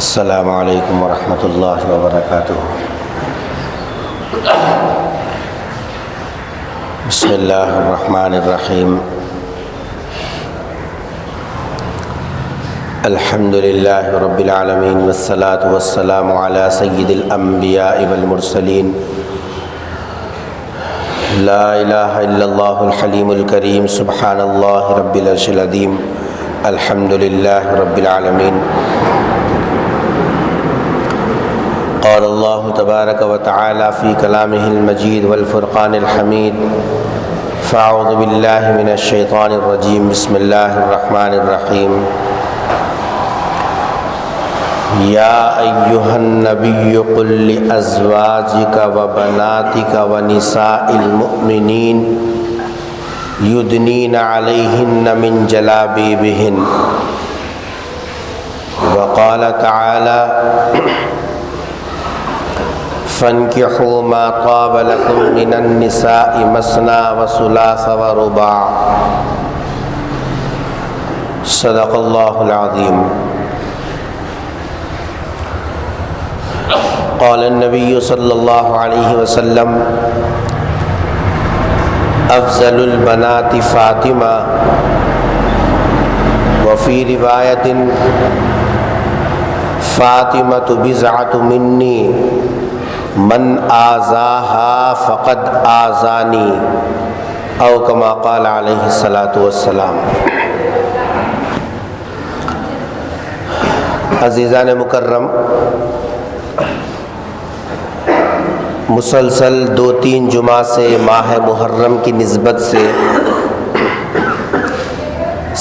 السلام علیکم ورحمۃ اللہ وبرکاتہ۔ بسم اللہ الرحمن الرحیم۔ الحمد للہ رب العالمین والصلاة والسلام علی سید الانبیاء والمرسلین۔ لا الہ الا اللہ الحلیم الکریم، سبحان اللہ رب العرش العظیم، الحمد للہ رب العالمین۔ قال اللہ تبارک و تعالی فی کلامہ المجید والفرقان الحمید، فاعوذ باللہ من الشیطان الرجیم، بسم اللہ الرحمن الرحیم۔ یا ایہا النبی قل لازواجک وبناتک ونساء المؤمنین یدنین علیہن من جلابیبہن۔ وقال تعالی فانکحوا ما طاب لکم من النساء مثنی وثلاث ورباع۔ صدق اللہ العظیم۔ قال النبی صلی اللہ علیہ وسلم افضل البنات فاطمہ، وفی روایت فاطمۃ بضعۃ منی من آذاہا فقد آذانی، او کما قال علیہ الصلاۃ والسلام۔ عزیزان مکرم، مسلسل 2-3 جمعہ سے ماہ محرم کی نسبت سے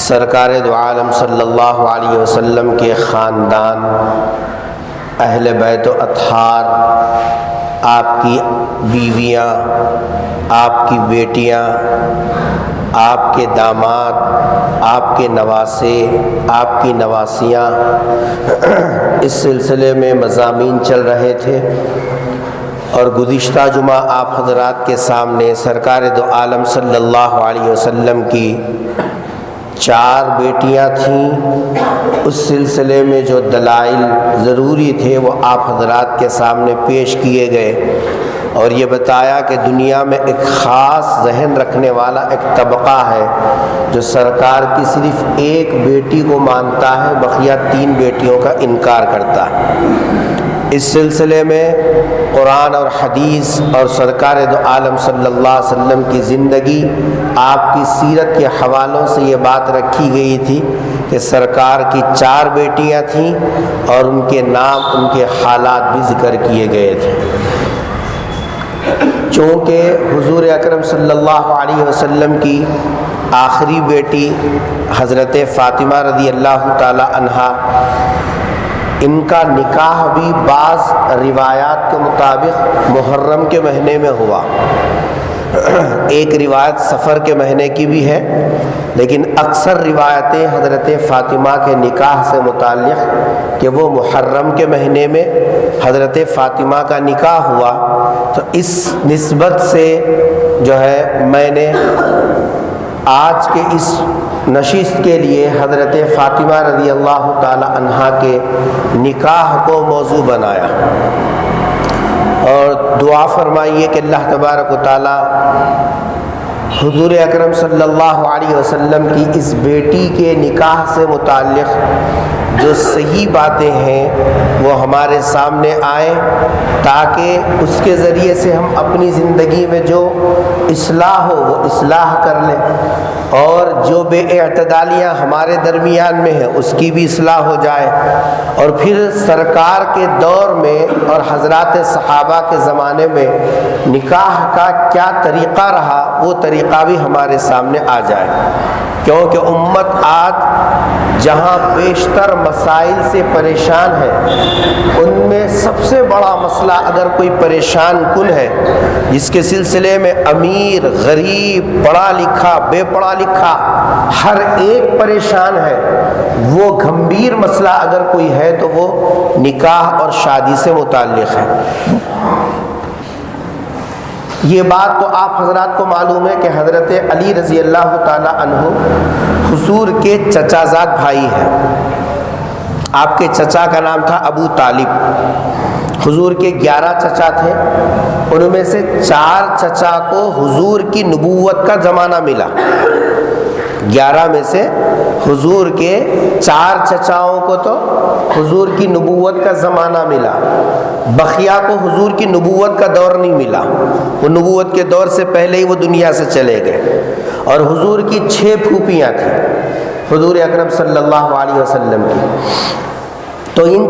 سرکار دو عالم صلی اللہ علیہ وسلم کے خاندان، اہل بیت و اطہار، آپ کی بیویاں، آپ کی بیٹیاں، آپ کے داماد، آپ کے نواسے، آپ کی نواسیاں، اس سلسلے میں مضامین چل رہے تھے۔ اور گزشتہ جمعہ آپ حضرات کے سامنے سرکار دو عالم صلی اللہ علیہ وسلم کی 4 بیٹیاں تھیں، اس سلسلے میں جو دلائل ضروری تھے وہ آپ حضرات کے سامنے پیش کیے گئے، اور یہ بتایا کہ دنیا میں ایک خاص ذہن رکھنے والا ایک طبقہ ہے جو سرکار کی صرف ایک بیٹی کو مانتا ہے، بقیہ 3 بیٹیوں کا انکار کرتا ہے۔ اس سلسلے میں قرآن اور حدیث اور سرکار دو عالم صلی اللہ علیہ وسلم کی زندگی، آپ کی سیرت کے حوالوں سے یہ بات رکھی گئی تھی کہ سرکار کی 4 بیٹیاں تھیں اور ان کے نام، ان کے حالات بھی ذکر کیے گئے تھے۔ چونکہ حضور اکرم صلی اللہ علیہ وسلم کی آخری بیٹی حضرت فاطمہ رضی اللہ تعالی عنہا، ان کا نکاح بھی بعض روایات کے مطابق محرم کے مہینے میں ہوا، ایک روایت سفر کے مہینے کی بھی ہے، لیکن اکثر روایتیں حضرت فاطمہ کے نکاح سے متعلق کہ وہ محرم کے مہینے میں حضرت فاطمہ کا نکاح ہوا۔ تو اس نسبت سے جو ہے میں نے آج کے اس نشست کے لیے حضرت فاطمہ رضی اللہ تعالی عنہا کے نکاح کو موضوع بنایا، اور دعا فرمائیے کہ اللہ تبارک و تعالی حضور اکرم صلی اللہ علیہ وسلم کی اس بیٹی کے نکاح سے متعلق جو صحیح باتیں ہیں وہ ہمارے سامنے آئیں، تاکہ اس کے ذریعے سے ہم اپنی زندگی میں جو اصلاح ہو وہ اصلاح کر لیں، اور جو بے اعتدالیاں ہمارے درمیان میں ہیں اس کی بھی اصلاح ہو جائے، اور پھر سرکار کے دور میں اور حضرات صحابہ کے زمانے میں نکاح کا کیا طریقہ رہا وہ طریقہ بھی ہمارے سامنے آ جائے۔ کیونکہ امت آج جہاں بیشتر مسائل سے پریشان ہے، ان میں سب سے بڑا مسئلہ اگر کوئی پریشان کن ہے جس کے سلسلے میں امیر، غریب، پڑھا لکھا، بے پڑھا لکھا ہر ایک پریشان ہے، وہ گھمبیر مسئلہ اگر کوئی ہے تو وہ نکاح اور شادی سے متعلق ہے۔ یہ بات تو آپ حضرات کو معلوم ہے کہ حضرت علی رضی اللہ تعالی عنہ حضور کے چچا زاد بھائی ہیں، آپ کے چچا کا نام تھا ابو طالب۔ حضور کے 11 چچا تھے، ان میں سے 4 چچا کو حضور کی نبوت کا زمانہ ملا۔ 11 میں سے حضور کے 4 چچاؤں کو تو حضور کی نبوت کا زمانہ ملا، بقیہ کو حضور کی نبوت کا دور نہیں ملا، وہ نبوت کے دور سے پہلے ہی وہ دنیا سے چلے گئے۔ اور حضور کی 6 پھوپھیاں تھیں حضور اکرم صلی اللہ علیہ وسلم کی۔ تو ان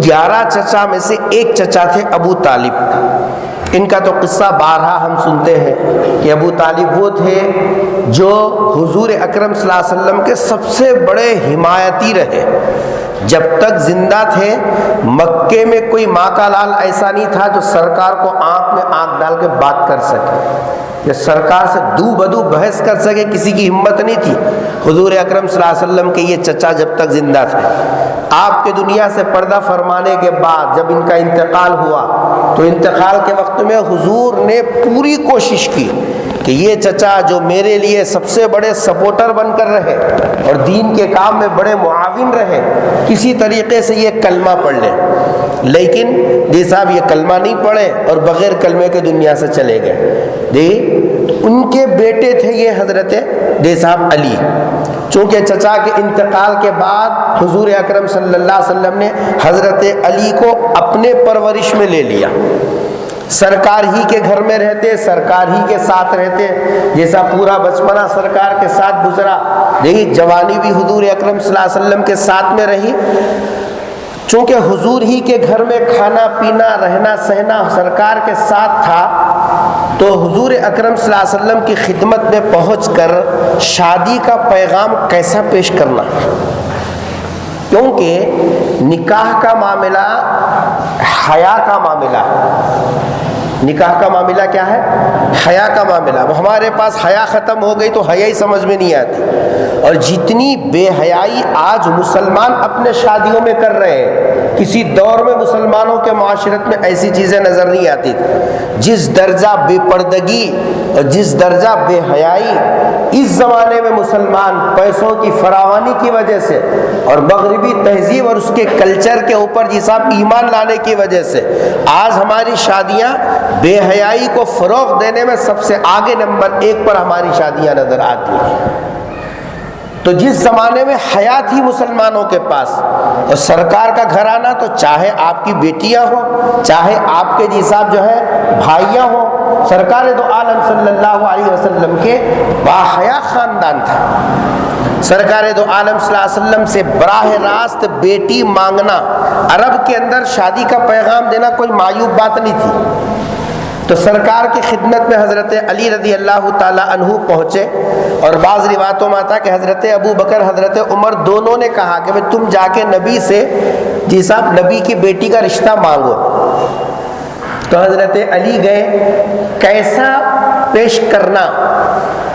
11 چچا میں سے ایک چچا تھے ابو طالب۔ ان کا تو قصہ بارہا ہم سنتے ہیں کہ ابو طالب وہ تھے جو حضور اکرم صلی اللہ علیہ وسلم کے سب سے بڑے حمایتی رہے۔ جب تک زندہ تھے مکے میں کوئی ماں کا لال ایسا نہیں تھا جو سرکار کو آنکھ میں آنکھ ڈال کے بات کر سکے، کہ سرکار سے دو بدو بحث کر سکے، کسی کی ہمت نہیں تھی۔ حضور اکرم صلی اللہ علیہ وسلم کے یہ چچا جب تک زندہ تھے، آپ کے دنیا سے پردہ فرمانے کے بعد جب ان کا انتقال ہوا تو انتقال کے وقت میں حضور نے پوری کوشش کی کہ یہ چچا جو میرے لیے سب سے بڑے سپورٹر بن کر رہے اور دین کے کام میں بڑے معاون رہے، کسی طریقے سے یہ کلمہ پڑھ لیں۔ لیکن جی صاحب یہ کلمہ نہیں پڑھے اور بغیر کلمے کے دنیا سے چلے گئے۔ جی ان کے بیٹے تھے یہ حضرت جی صاحب علی۔ چونکہ چچا کے انتقال کے بعد حضور اکرم صلی اللہ علیہ وسلم نے حضرت علی کو اپنے پرورش میں لے لیا، سرکار ہی کے گھر میں رہتے، سرکار ہی کے ساتھ رہتے، جیسا پورا بچپنا سرکار کے ساتھ گزرا، یہی جوانی بھی حضور اکرم صلی اللہ علیہ وسلم کے ساتھ میں رہی۔ چونکہ حضور ہی کے گھر میں کھانا پینا رہنا سہنا سرکار کے ساتھ تھا، تو حضور اکرم صلی اللہ علیہ وسلم کی خدمت میں پہنچ کر شادی کا پیغام کیسا پیش کرنا، کیونکہ نکاح کا معاملہ حیا کا معاملہ ہے۔ نکاح کا معاملہ کیا ہے؟ حیا کا معاملہ۔ وہ ہمارے پاس حیا ختم ہو گئی تو حیا ہی سمجھ میں نہیں آتی، اور جتنی بے حیائی آج مسلمان اپنے شادیوں میں کر رہے ہیں، کسی دور میں مسلمانوں کے معاشرت میں ایسی چیزیں نظر نہیں آتی تھی۔ جس درجہ بے پردگی اور جس درجہ بے حیائی اس زمانے میں مسلمان پیسوں کی فراوانی کی وجہ سے اور مغربی تہذیب اور اس کے کلچر کے اوپر جس آپ ایمان لانے کی وجہ سے آج ہماری شادیاں بے حیائی کو فروغ دینے میں سب سے آگے نمبر 1 پر ہماری شادیاں نظر آتی ہیں۔ تو جس زمانے میں حیا تھی مسلمانوں کے پاس اور سرکار کا گھرانہ، تو چاہے آپ کی بیٹیاں ہوں، چاہے آپ کے جی صاحب جو ہے بھائیاں ہوں، سرکار دو عالم صلی اللہ علیہ وسلم کے باحیا خاندان تھا۔ سرکار دو عالم صلی اللہ علیہ وسلم سے براہ راست بیٹی مانگنا، عرب کے اندر شادی کا پیغام دینا کوئی معیوب بات نہیں تھی۔ تو سرکار کی خدمت میں حضرت علی رضی اللہ تعالی عنہ پہنچے، اور بعض روایتوں میں آتا کہ حضرت ابو بکر حضرت عمر دونوں نے کہا کہ تم جا کے نبی سے جی صاحب نبی کی بیٹی کا رشتہ مانگو۔ تو حضرت علی گئے، کیسا پیش کرنا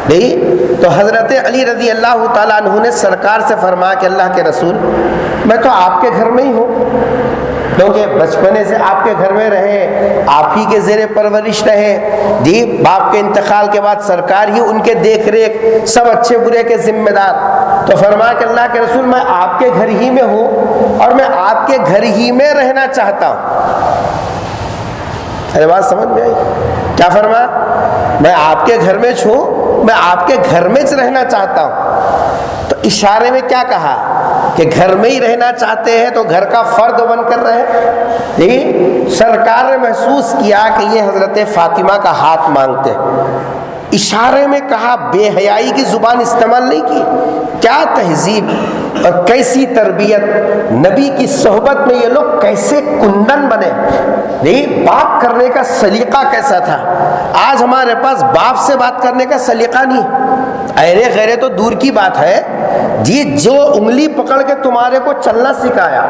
نہیں؟ تو حضرت علی رضی اللہ تعالیٰ عنہ نے سرکار سے فرمایا کہ اللہ کے رسول، میں تو آپ کے گھر میں ہی ہوں، کیونکہ بچپنے سے آپ کے گھر میں رہے، آپ ہی کے زیر پرورش رہے، جی باپ کے انتقال کے بعد سرکار ہی ان کے دیکھ ریکھ سب اچھے برے کے ذمہ دار۔ تو فرمایا کہ اللہ کے رسول میں آپ کے گھر ہی میں ہوں اور میں آپ کے گھر ہی میں رہنا چاہتا ہوں۔ ارے بات سمجھ میں آئی؟ کیا فرمایا؟ میں آپ کے گھر میں چھوں، میں آپ کے گھر میں رہنا چاہتا ہوں۔ تو اشارے میں کیا کہا کہ گھر میں ہی رہنا چاہتے ہیں تو گھر کا فرد بن کر رہے۔ جی سرکار نے محسوس کیا کہ یہ حضرت فاطمہ کا ہاتھ مانگتے، اشارے میں کہا، بے حیائی کی زبان استعمال نہیں کی۔ کیا تہذیب اور کیسی تربیت، نبی کی صحبت میں یہ لوگ کیسے کندن بنے، نہیں بات کرنے کا سلیقہ کیسا تھا۔ آج ہمارے پاس باپ سے بات کرنے کا سلیقہ نہیں، ایرے غیرے تو دور کی بات ہے جی، جو انگلی پکڑ کے تمہارے کو چلنا سکھایا،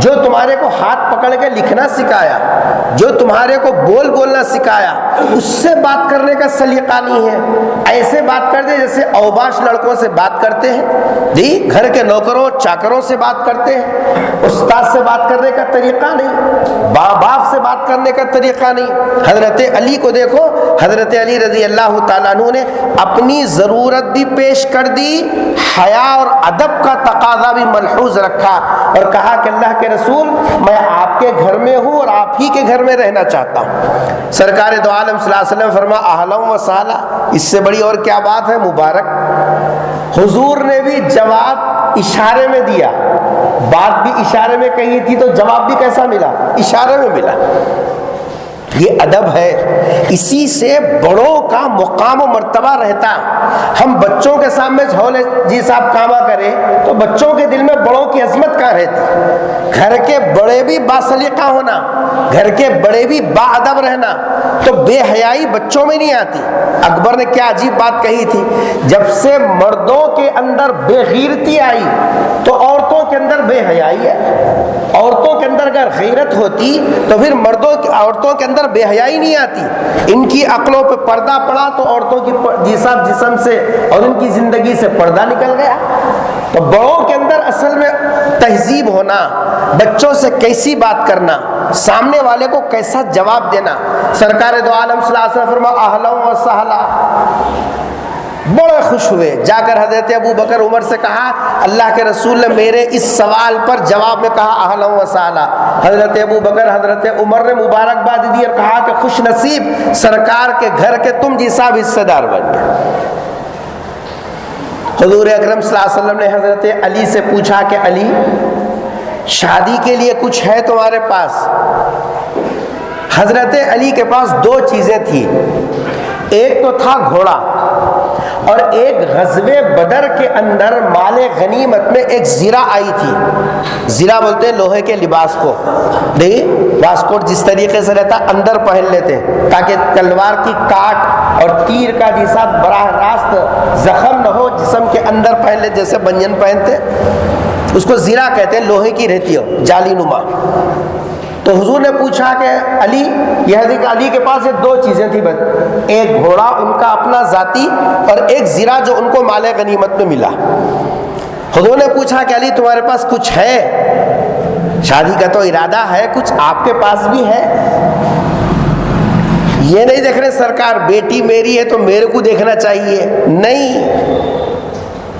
جو تمہارے کو ہاتھ پکڑ کے لکھنا سکھایا، جو تمہارے کو بولنا سکھایا، اس سے بات کرنے کا سلیقہ نہیں ہے۔ ایسے بات کرتے جیسے اوباش لڑکوں سے بات کرتے ہیں، جی گھر کے نوکروں چاکروں سے بات کرتے ہیں، استاد سے بات کرنے کا طریقہ نہیں۔ ماں باپ سے بات کرنے کا طریقہ نہیں۔ حضرت علی کو دیکھو، حضرت علی رضی اللہ تعالیٰ عنہ نے اپنی ضرورت بھی پیش کر دی، حیا اور ادب کا تقاضا بھی ملحوظ رکھا اور کہا کہ اللہ کے رسول میں آپ کے گھر میں ہوں اور آپ ہی کے گھر میں رہنا چاہتا ہوں۔ سرکار دو عالم صلی اللہ علیہ وسلم فرما اہلا و سہلا، اس سے بڑی اور کیا بات ہے، مبارک۔ حضور نے بھی جواب اشارے میں دیا، بات بھی اشارے میں کہی تھی تو جواب بھی کیسا ملا، اشارے میں ملا۔ یہ ادب ہے، اسی سے بڑوں کا مقام و مرتبہ رہتا۔ ہم بچوں کے سامنے جھولے جی صاحب کاما کریں تو بچوں کے دل میں بڑوں کی عظمت کہاں رہتی؟ گھر کے بڑے بھی باسلیقہ ہونا، گھر کے بڑے بھی با ادب رہنا، تو بے حیائی بچوں میں نہیں آتی۔ اکبر نے کیا عجیب بات کہی تھی، جب سے مردوں کے اندر بے غیرتی آئی تو عورتوں کے اندر بے حیائی ہے۔ عورتوں کے اندر اگر غیرت ہوتی تو پھر عورتوں کے اندر بے حیائی نہیں آتی۔ ان کی عقلوں پہ پردہ پڑا تو عورتوں کی جسم سے اور ان کی زندگی سے پردہ نکل گیا۔ تو بڑوں کے اندر اصل میں تہذیب ہونا، بچوں سے کیسی بات کرنا، سامنے والے کو کیسا جواب دینا۔ سرکار دو عالم صلی اللہ علیہ وسلم فرما اہلا و سہلا، بڑے خوش ہوئے۔ جا کر حضرت ابو بکر عمر سے کہا اللہ کے رسول نے میرے اس سوال پر جواب میں کہا اہلا و سہلا۔ حضرت ابو بکر حضرت عمر نے مبارکباد دی اور کہا کہ خوش نصیب، سرکار کے گھر کے تم جی صاحب حصے دار بن گئے۔ حضور اکرم صلی اللہ علیہ وسلم نے حضرت علی سے پوچھا کہ علی شادی کے لیے کچھ ہے تمہارے پاس؟ حضرت علی کے پاس دو چیزیں تھیں، ایک تو تھا گھوڑا اور ایک غزوہ بدر کے اندر مال غنیمت میں ایک زرہ آئی تھی۔ زرہ بولتے ہیں لوہے کے لباس کو، نہیں واسکوٹ جس طریقے سے رہتا اندر پہن لیتے ہیں تاکہ تلوار کی کاٹ اور تیر کا جیسا براہ راست زخم نہ ہو، جسم کے اندر پہن لیتے جیسے بنجن پہنتے، اس کو زرہ کہتے ہیں، لوہے کی رہتی ہو جالی نما۔ تو حضور نے پوچھا کہ علی، یہ حضرت علی کے پاس یہ دو چیزیں تھیں بس، ایک گھوڑا ان کا اپنا ذاتی اور ایک زرہ جو ان کو مال غنیمت میں ملا۔ حضور نے پوچھا کہ علی تمہارے پاس کچھ ہے؟ شادی کا تو ارادہ ہے، کچھ آپ کے پاس بھی ہے؟ یہ نہیں دیکھ رہے سرکار بیٹی میری ہے تو میرے کو دیکھنا چاہیے، نہیں،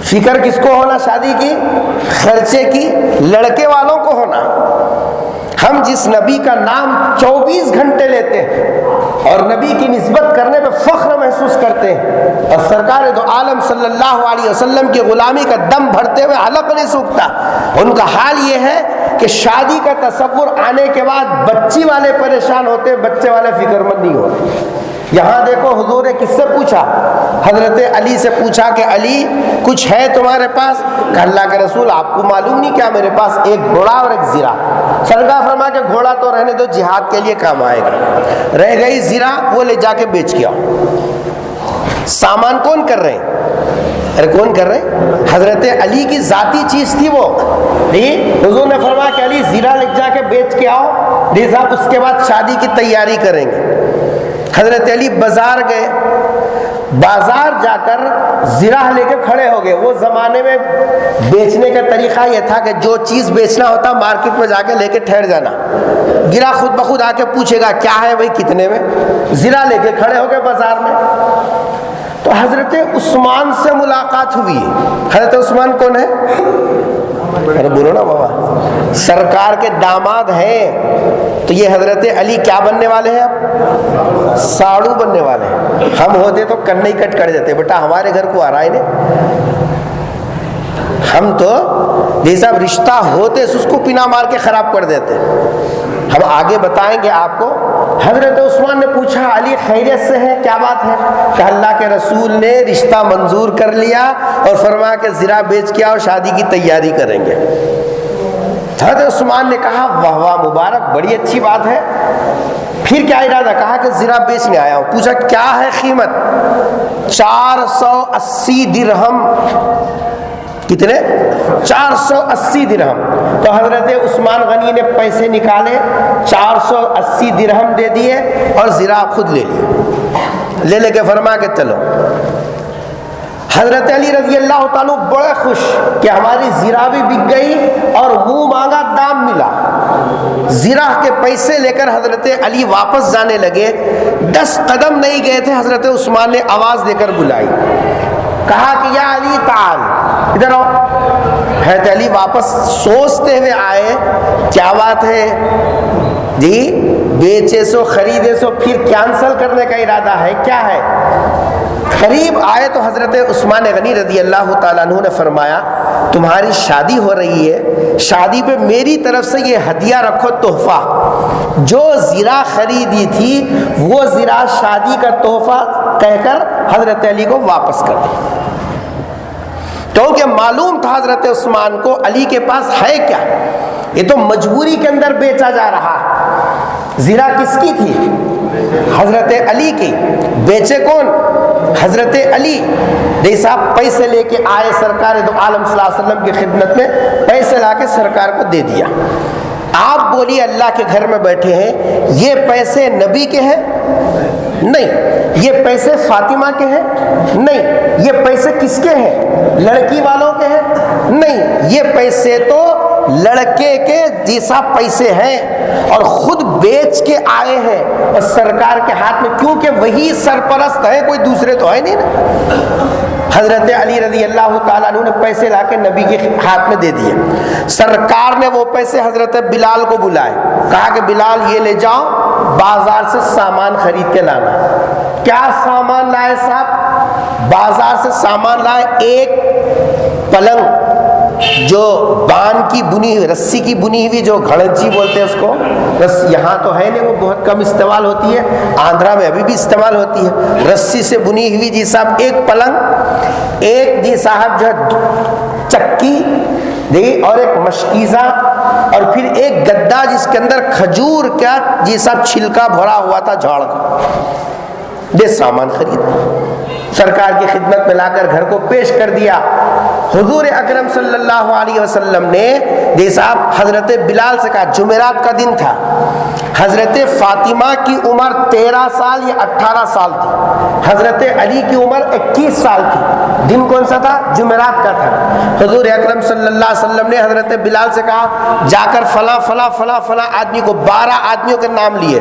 فکر کس کو ہونا شادی کی؟ خرچے کی لڑکے والوں کو ہونا۔ ہم جس نبی کا نام 24 گھنٹے لیتے ہیں اور نبی کی نسبت کرنے پہ فخر محسوس کرتے ہیں، اور سرکار دو عالم صلی اللہ علیہ وسلم کی غلامی کا دم بھرتے ہوئے حلق نہیں سوکھتا، ان کا حال یہ ہے کہ شادی کا تصور آنے کے بعد بچی والے پریشان ہوتے، بچے والے فکر مند نہیں ہوتے۔ یہاں دیکھو حضور نے کس سے پوچھا؟ حضرت علی سے پوچھا کہ علی کچھ ہے تمہارے پاس؟ کہ اللہ کے رسول آپ کو معلوم نہیں کیا میرے پاس ایک گھوڑا اور ایک زرہ۔ سرکار فرما کہ گھوڑا تو رہنے دو، جہاد کے لیے کام آئے گا، رہ گئی زرہ وہ لے جا کے بیچ کے آؤ۔ سامان کون کر رہے ہیں؟ ارے کون کر رہے ہیں؟ حضرت علی کی ذاتی چیز تھی وہ، حضور نے فرمایا کہ علی زرہ لے جا کے بیچ کے آؤ، صاحب اس کے بعد شادی کی تیاری کریں گے۔ حضرت علی بازار گئے، بازار جا کر زرہ لے کے کھڑے ہو گئے۔ وہ زمانے میں بیچنے کا طریقہ یہ تھا کہ جو چیز بیچنا ہوتا مارکیٹ میں جا کے لے کے ٹھہر جانا، گرا خود بخود آ کے پوچھے گا کیا ہے بھائی کتنے میں، زرہ لے کے کھڑے ہو گئے بازار میں۔ تو حضرت عثمان سے ملاقات ہوئی۔ حضرت عثمان کون ہے؟ ارے بولو نا بابا، سرکار کے داماد ہیں، تو یہ حضرت علی کیا بننے والے ہیں؟ اب ساڑو بننے والے ہیں۔ ہم ہوتے تو کنے ہی کٹ کر دیتے، بیٹا ہمارے گھر کو آ رہا ہے نا، ہم تو جیسا رشتہ ہوتے اس کو پنا مار کے خراب کر دیتے۔ ہم آگے بتائیں گے آپ کو۔ حضرت عثمان نے پوچھا علی خیریت سے ہے، کیا بات ہے؟ کہ اللہ کے رسول نے رشتہ منظور کر لیا اور فرمایا کہ زرہ بیچ کے آؤ، شادی کی تیاری کریں گے۔ حضرت عثمان نے کہا واہ واہ مبارک، بڑی اچھی بات ہے، پھر کیا ارادہ؟ کہا کہ زرہ بیچنے آیا ہوں۔ پوچھا کیا ہے قیمت؟ 480 درہم۔ کتنے؟ 480 درہم۔ تو حضرت عثمان غنی نے پیسے نکالے، 480 درہم دے دیے اور زرہ خود لے لیے، لے کے فرما کے چلو۔ حضرت علی رضی اللہ تعالیٰ بڑے خوش کہ ہماری زرہ بھی بک گئی اور منہ مانگا دام ملا۔ زرہ کے پیسے لے کر حضرت علی واپس جانے لگے، 10 قدم نہیں گئے تھے، حضرت عثمان نے آواز دے کر بلائی، کہا کہ یا علی تعال، ادھر آؤ۔ حضرت علی واپس سوچتے ہوئے آئے، کیا بات ہے جی، بیچے سو خریدے سو پھر کینسل کرنے کا ارادہ ہے، کیا ہے؟ قریب آئے تو حضرت عثمان غنی رضی اللہ تعالیٰ عنہ نے فرمایا تمہاری شادی ہو رہی ہے، شادی پہ میری طرف سے یہ ہدیہ رکھو، تحفہ، جو زرہ خریدی تھی وہ زرہ شادی کا تحفہ کہہ کر حضرت علی کو واپس کر دی، کیونکہ معلوم تھا حضرت عثمان کو علی کے پاس ہے کیا، یہ تو مجبوری کے اندر بیچا جا رہا ہے۔ زرہ کس کی تھی؟ حضرت علی کی، بیچے کون؟ حضرت علی۔ جیسا پیسے لے کے آئے سرکار دو عالم صلی اللہ علیہ وسلم کی خدمت میں، پیسے لا کے سرکار کو دے دیا۔ آپ بولیے اللہ کے گھر میں بیٹھے ہیں، یہ پیسے نبی کے ہیں؟ نہیں۔ یہ پیسے فاطمہ کے ہیں؟ نہیں۔ یہ پیسے کس کے ہیں؟ لڑکی والوں کے ہیں؟ نہیں۔ یہ پیسے تو لڑکے کے جیسا پیسے ہیں اور خود بیچ کے آئے ہیں اور سرکار کے ہاتھ میں، کیونکہ وہی سرپرست ہے، کوئی دوسرے تو ہے نہیں نا۔ حضرت علی رضی اللہ تعالیٰ عنہ نے پیسے لا کے نبی کے ہاتھ میں دے دیے۔ سرکار نے وہ پیسے حضرت بلال کو بلائے، کہا کہ بلال یہ لے جاؤ، بازار سے سامان خرید کے لانا۔ کیا سامان لائے صاحب؟ بازار سے سامان لائے، ایک پلنگ جو بان کی بنی ہوئی، رسی کی بنی ہوئی، جو گھڑنچی بولتے ہیں اس کو، بس یہاں تو ہے نہیں، وہ بہت کم استعمال ہوتی ہے، آندھرا میں ابھی بھی استعمال ہوتی ہے، رسی سے بنی ہوئی جی صاحب ایک پلنگ، ایک جی صاحب جو ہے چکی دی، اور ایک مشکیزہ، اور پھر ایک گدا جس کے اندر کھجور کا جی صاحب چھلکا بھرا ہوا تھا جھاڑ کا، یہ سامان خرید سرکار کی خدمت میں لا کر گھر کو پیش کر دیا۔ حضور اکرم صلی اللہ علیہ وسلم نے جیسا حضرت بلال سے کہا، جمعرات کا دن تھا، حضرت فاطمہ کی عمر 13 سال یا 18 سال تھی، حضرت علی کی عمر 21 سال تھی، دن کون سا تھا؟ جمعرات کا تھا۔ حضور اکرم صلی اللہ علیہ وسلم نے حضرت بلال سے کہا جا کر فلاں فلاں فلاں فلاں آدمی کو، 12 آدمیوں کے نام لیے،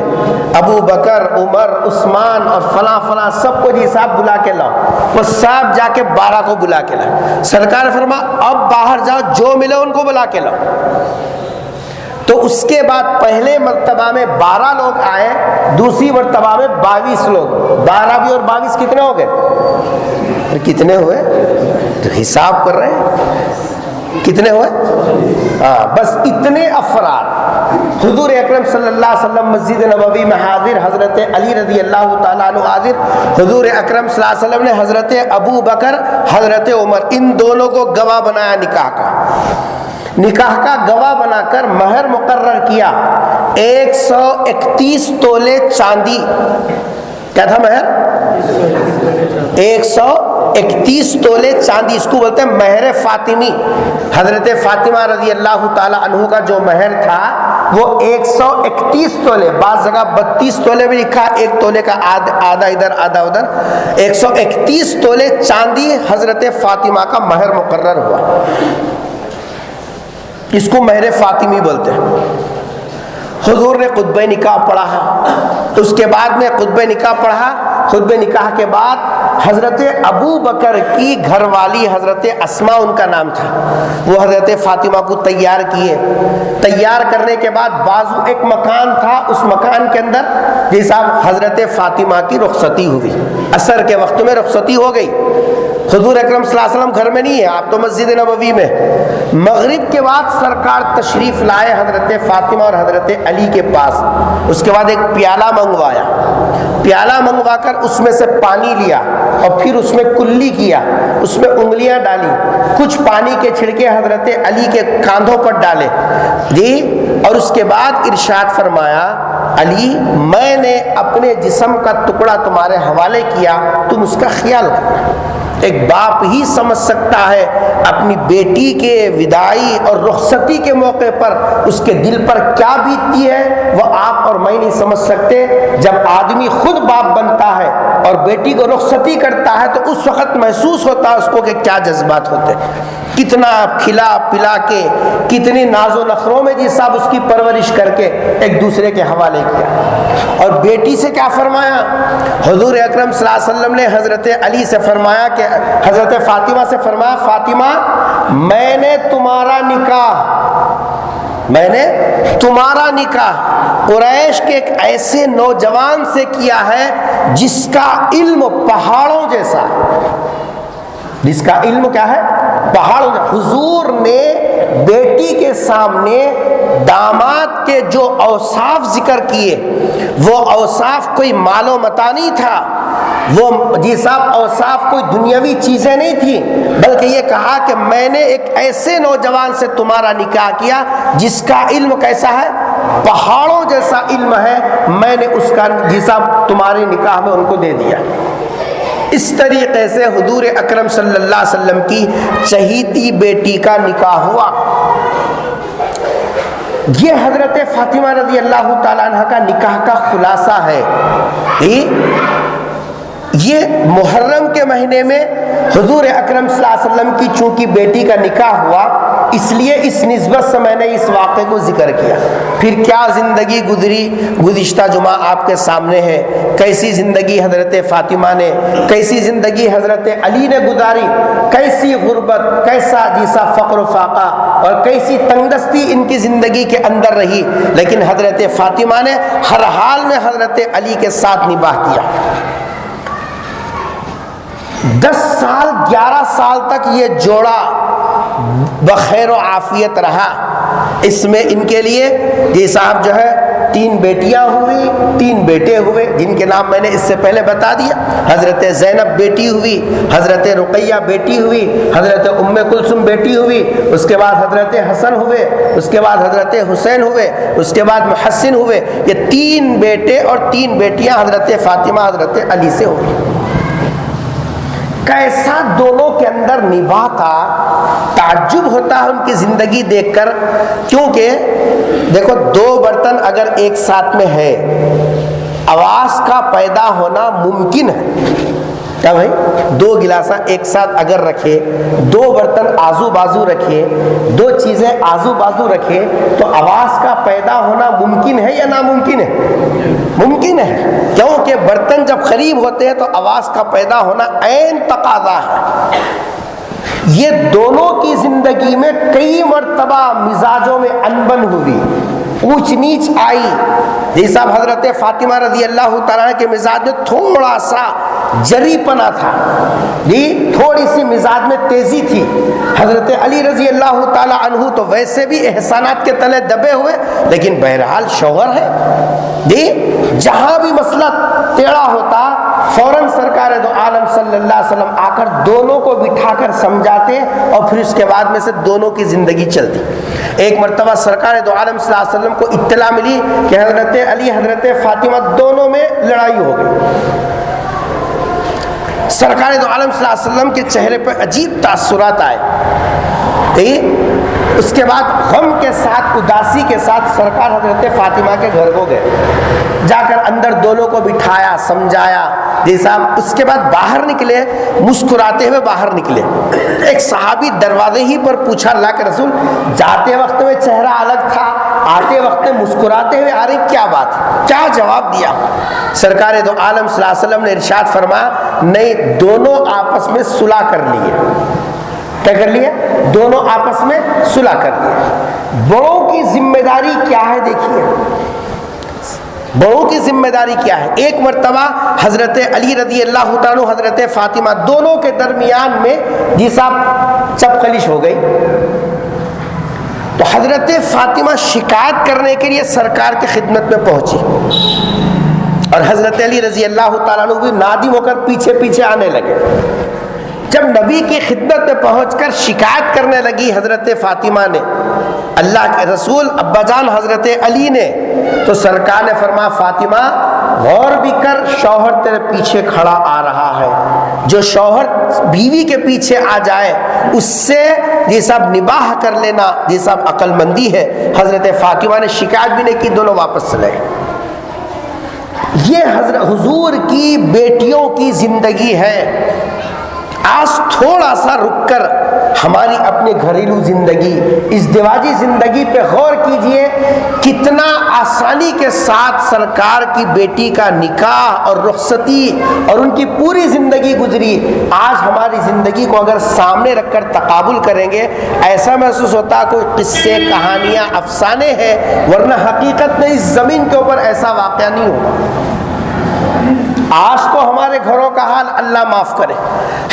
ابو بکر، عمر، عثمان اور فلاں فلاں، سب کو جی صاحب بلا کے لاؤ۔ وہ صاحب جا کے 12 کو بلا کے لائے۔ سرکار نے فرمایا اب باہر جاؤ، جو ملے ان کو بلا کے لاؤ۔ تو اس کے بعد پہلے مرتبہ میں 12 لوگ آئے، دوسری مرتبہ میں 22 لوگ، 12 بھی اور 22 کتنے ہو گئے؟ کتنے ہوئے؟ تو حساب کر رہے ہیں کتنے ہوئے؟ ہاں، بس اتنے افراد۔ حضور اکرم صلی اللہ علیہ وسلم مسجد نبوی میں حاضر، حضرت علی رضی اللہ تعالیٰ عنہ حاضر، حضور اکرم صلی اللہ علیہ وسلم نے حضرت ابو بکر، حضرت عمر، ان دونوں کو گواہ بنایا نکاح کا۔ نکاح کا گواہ بنا کر مہر مقرر کیا، 131 تولے چاندی۔ کیا تھا مہر؟ 131 تولے چاندی، اس کو بولتے ہیں مہر فاطمی۔ حضرت فاطمہ رضی اللہ تعالی عنہ کا جو مہر تھا وہ 131 تولے، بعض جگہ 32 تولے بھی لکھا، ایک تولے کا آدھا ادھر آدھا ادھر، 131 تولے چاندی حضرت فاطمہ کا مہر مقرر ہوا۔ اس کو مہر فاطمی بولتے ہیں۔ حضور نے خطبہ نکاح پڑھا، اس کے بعد میں خطبہ نکاح پڑھا۔ خطبہ نکاح کے بعد حضرت ابو بکر کی گھر والی حضرت اسماء ان کا نام تھا، وہ حضرت فاطمہ کو تیار کیے۔ تیار کرنے کے بعد بازو ایک مکان تھا، اس مکان کے اندر جیسا حضرت فاطمہ کی رخصتی ہوئی، عصر کے وقت میں رخصتی ہو گئی۔ حضور اکرم صلی اللہ علیہ وسلم گھر میں نہیں ہے، آپ تو مسجد نبوی میں۔ مغرب کے بعد سرکار تشریف لائے حضرت فاطمہ اور حضرت علی کے پاس۔ اس کے بعد ایک پیالہ منگوایا، پیالہ منگوا کر اس میں سے پانی لیا اور پھر اس میں کلی کیا، اس میں انگلیاں ڈالی، کچھ پانی کے چھڑکے حضرت علی کے کاندھوں پر ڈالے دی، اور اس کے بعد ارشاد فرمایا علی میں نے اپنے جسم کا ٹکڑا تمہارے حوالے کیا، تم اس کا خیال کرنا۔ ایک باپ ہی سمجھ سکتا ہے اپنی بیٹی کے وداعی اور رخصتی کے موقع پر اس کے دل پر کیا بیتتی ہے، وہ آپ اور میں نہیں سمجھ سکتے۔ جب آدمی خود باپ بنتا ہے اور بیٹی کو رخصتی کرتا ہے تو اس وقت محسوس ہوتا ہے اس کو کہ کیا جذبات ہوتے ہیں، کتنا کھلا پلا کے، کتنی ناز و نخروں میں جی صاحب اس کی پرورش کر کے ایک دوسرے کے حوالے کیا۔ اور بیٹی سے کیا فرمایا؟ حضور اکرم صلی اللہ علیہ وسلم نے حضرت علی سے فرمایا کہ حضرت فاطمہ سے فرمایا، فاطمہ میں نے تمہارا نکاح قریش کے ایک ایسے نوجوان سے کیا ہے جس کا علم پہاڑوں جیسا ہے۔ جس کا علم کیا ہے؟ پہاڑوں جیسا۔ حضور نے بیٹی کے سامنے داماد کے جو اوصاف ذکر کیے، وہ اوصاف کوئی مال و متاع نہیں تھا، وہ جی صاحب اوصاف کوئی دنیاوی چیزیں نہیں تھی، بلکہ یہ کہا کہ میں نے ایک ایسے نوجوان سے تمہارا نکاح کیا جس کا علم کیسا ہے؟ پہاڑوں جیسا علم ہے، میں نے اس کا جی صاحب تمہارے نکاح میں ان کو دے دیا۔ اس طریقے سے حضور اکرم صلی اللہ علیہ وسلم کی چہیتی بیٹی کا نکاح ہوا۔ یہ حضرت فاطمہ رضی اللہ تعالیٰ عنہ کا نکاح کا خلاصہ ہے۔ یہ محرم کے مہینے میں حضور اکرم صلی اللہ علیہ وسلم کی چونکہ بیٹی کا نکاح ہوا، اس لیے اس نسبت سے میں نے اس واقعے کو ذکر کیا۔ پھر کیا زندگی گزری، گزشتہ جمعہ آپ کے سامنے ہے، کیسی زندگی حضرت فاطمہ نے، کیسی زندگی حضرت علی نے گزاری، کیسی غربت، کیسا جیسا فقر و فاقہ اور کیسی تنگدستی ان کی زندگی کے اندر رہی، لیکن حضرت فاطمہ نے ہر حال میں حضرت علی کے ساتھ نباہ کیا۔ 10 سال 11 سال تک یہ جوڑا بخیر و عافیت رہا۔ اس میں ان کے لیے یہ صاحب جو ہے 3 بیٹیاں ہوئی، 3 بیٹے ہوئے جن کے نام میں نے اس سے پہلے بتا دیا۔ حضرت زینب بیٹی ہوئی، حضرت رقیہ بیٹی ہوئی، حضرت ام کلثوم بیٹی ہوئی، اس کے بعد حضرت حسن ہوئے، اس کے بعد حضرت حسین ہوئے، اس کے بعد محسن ہوئے۔ یہ 3 بیٹے اور 3 بیٹیاں حضرت فاطمہ حضرت علی سے ہوئی۔ کیسا دونوں کے اندر نباہ تھا، تعجب ہوتا ہے ان کی زندگی دیکھ کر، کیونکہ دیکھو 2 برتن اگر ایک ساتھ میں ہے آواز کا پیدا ہونا ممکن ہے۔ کیا بھائی؟ 2 گلاسہ ایک ساتھ اگر رکھے، 2 برتن آزو بازو رکھے، 2 چیزیں آزو بازو رکھے تو آواز کا پیدا ہونا ممکن ہے یا ناممکن ہے؟ ممکن ہے، کیونکہ برتن جب قریب ہوتے ہیں تو آواز کا پیدا ہونا عین تقاضا ہے۔ یہ دونوں کی زندگی میں کئی مرتبہ مزاجوں میں انبن ہوئی، اونچ نیچ آئی۔ جیسا صاحب حضرت فاطمہ رضی اللہ تعالیٰ کے مزاج میں تھوڑا سا جری پنا تھا، جی تھوڑی سی مزاج میں تیزی تھی۔ حضرت علی رضی اللہ تعالیٰ عنہ تو ویسے بھی احسانات کے تلے دبے ہوئے، لیکن بہرحال شوہر ہے، جی جہاں بھی مسئلہ ٹیڑھا ہوتا فوراً سرکار دو عالم صلی اللہ علیہ وسلم آ کر دونوں کو بٹھا کر سمجھاتے اور پھر اس کے بعد میں سے دونوں کی زندگی چلتی۔ ایک مرتبہ سرکار دو عالم صلی اللہ علیہ وسلم کو اطلاع ملی کہ حضرت علی حضرت فاطمہ دونوں میں لڑائی ہو گئی۔ سرکار دو عالم صلی اللہ علیہ وسلم کے چہرے پر عجیب تاثرات آئے۔ اس کے بعد غم کے ساتھ، اداسی کے ساتھ سرکار حضرت فاطمہ کے گھر کو گئے، جا کر اندر دونوں کو بٹھایا، سمجھایا۔ جیسا اس کے بعد باہر نکلے، مسکراتے ہوئے باہر نکلے۔ ایک صحابی دروازے ہی پر پوچھا، اللہ کے رسول جاتے وقت میں چہرہ الگ تھا، آتے وقت میں مسکراتے ہوئے آ رہی، کیا بات ہے؟ کیا جواب دیا؟ سرکار دو عالم صلی اللہ علیہ وسلم نے ارشاد فرمایا، نہیں، دونوں آپس میں صلح کر لیے۔ کیا کر لیے؟ دونوں آپس میں صلح کر لیے۔ بڑوں کی ذمہ داری کیا ہے؟ دیکھیے بڑوں کی ذمہ داری کیا ہے۔ ایک مرتبہ حضرت علی رضی اللہ تعالیٰ حضرت فاطمہ دونوں کے درمیان میں جی صاحب چپقلش ہو گئی، تو حضرت فاطمہ شکایت کرنے کے لیے سرکار کی خدمت میں پہنچی اور حضرت علی رضی اللہ تعالیٰ عنہ بھی نادم ہو کر پیچھے پیچھے آنے لگے۔ جب نبی کی خدمت میں پہنچ کر شکایت کرنے لگی حضرت فاطمہ نے، اللہ کے رسول ابا جان حضرت علی نے، تو سرکار نے فرمایا، فاطمہ غور بھی کر، شوہر تیرے پیچھے کھڑا آ رہا ہے، جو شوہر بیوی کے پیچھے آ جائے اس سے یہ سب نباہ کر لینا یہ سب عقل مندی ہے۔ حضرت فاطمہ نے شکایت بھی نہیں کی، دونوں واپس چلے گئے۔ یہ حضرت حضور کی بیٹیوں کی زندگی ہے۔ آج تھوڑا سا رک کر ہماری اپنی گھریلو زندگی، ازدواجی زندگی پہ غور کیجئے، کتنا آسانی کے ساتھ سرکار کی بیٹی کا نکاح اور رخصتی اور ان کی پوری زندگی گزری۔ آج ہماری زندگی کو اگر سامنے رکھ کر تقابل کریں گے، ایسا محسوس ہوتا کوئی قصے، کہانیاں، افسانے ہیں، ورنہ حقیقت میں اس زمین کے اوپر ایسا واقعہ نہیں ہوگا۔ آج تو ہمارے گھروں کا حال اللہ معاف کرے،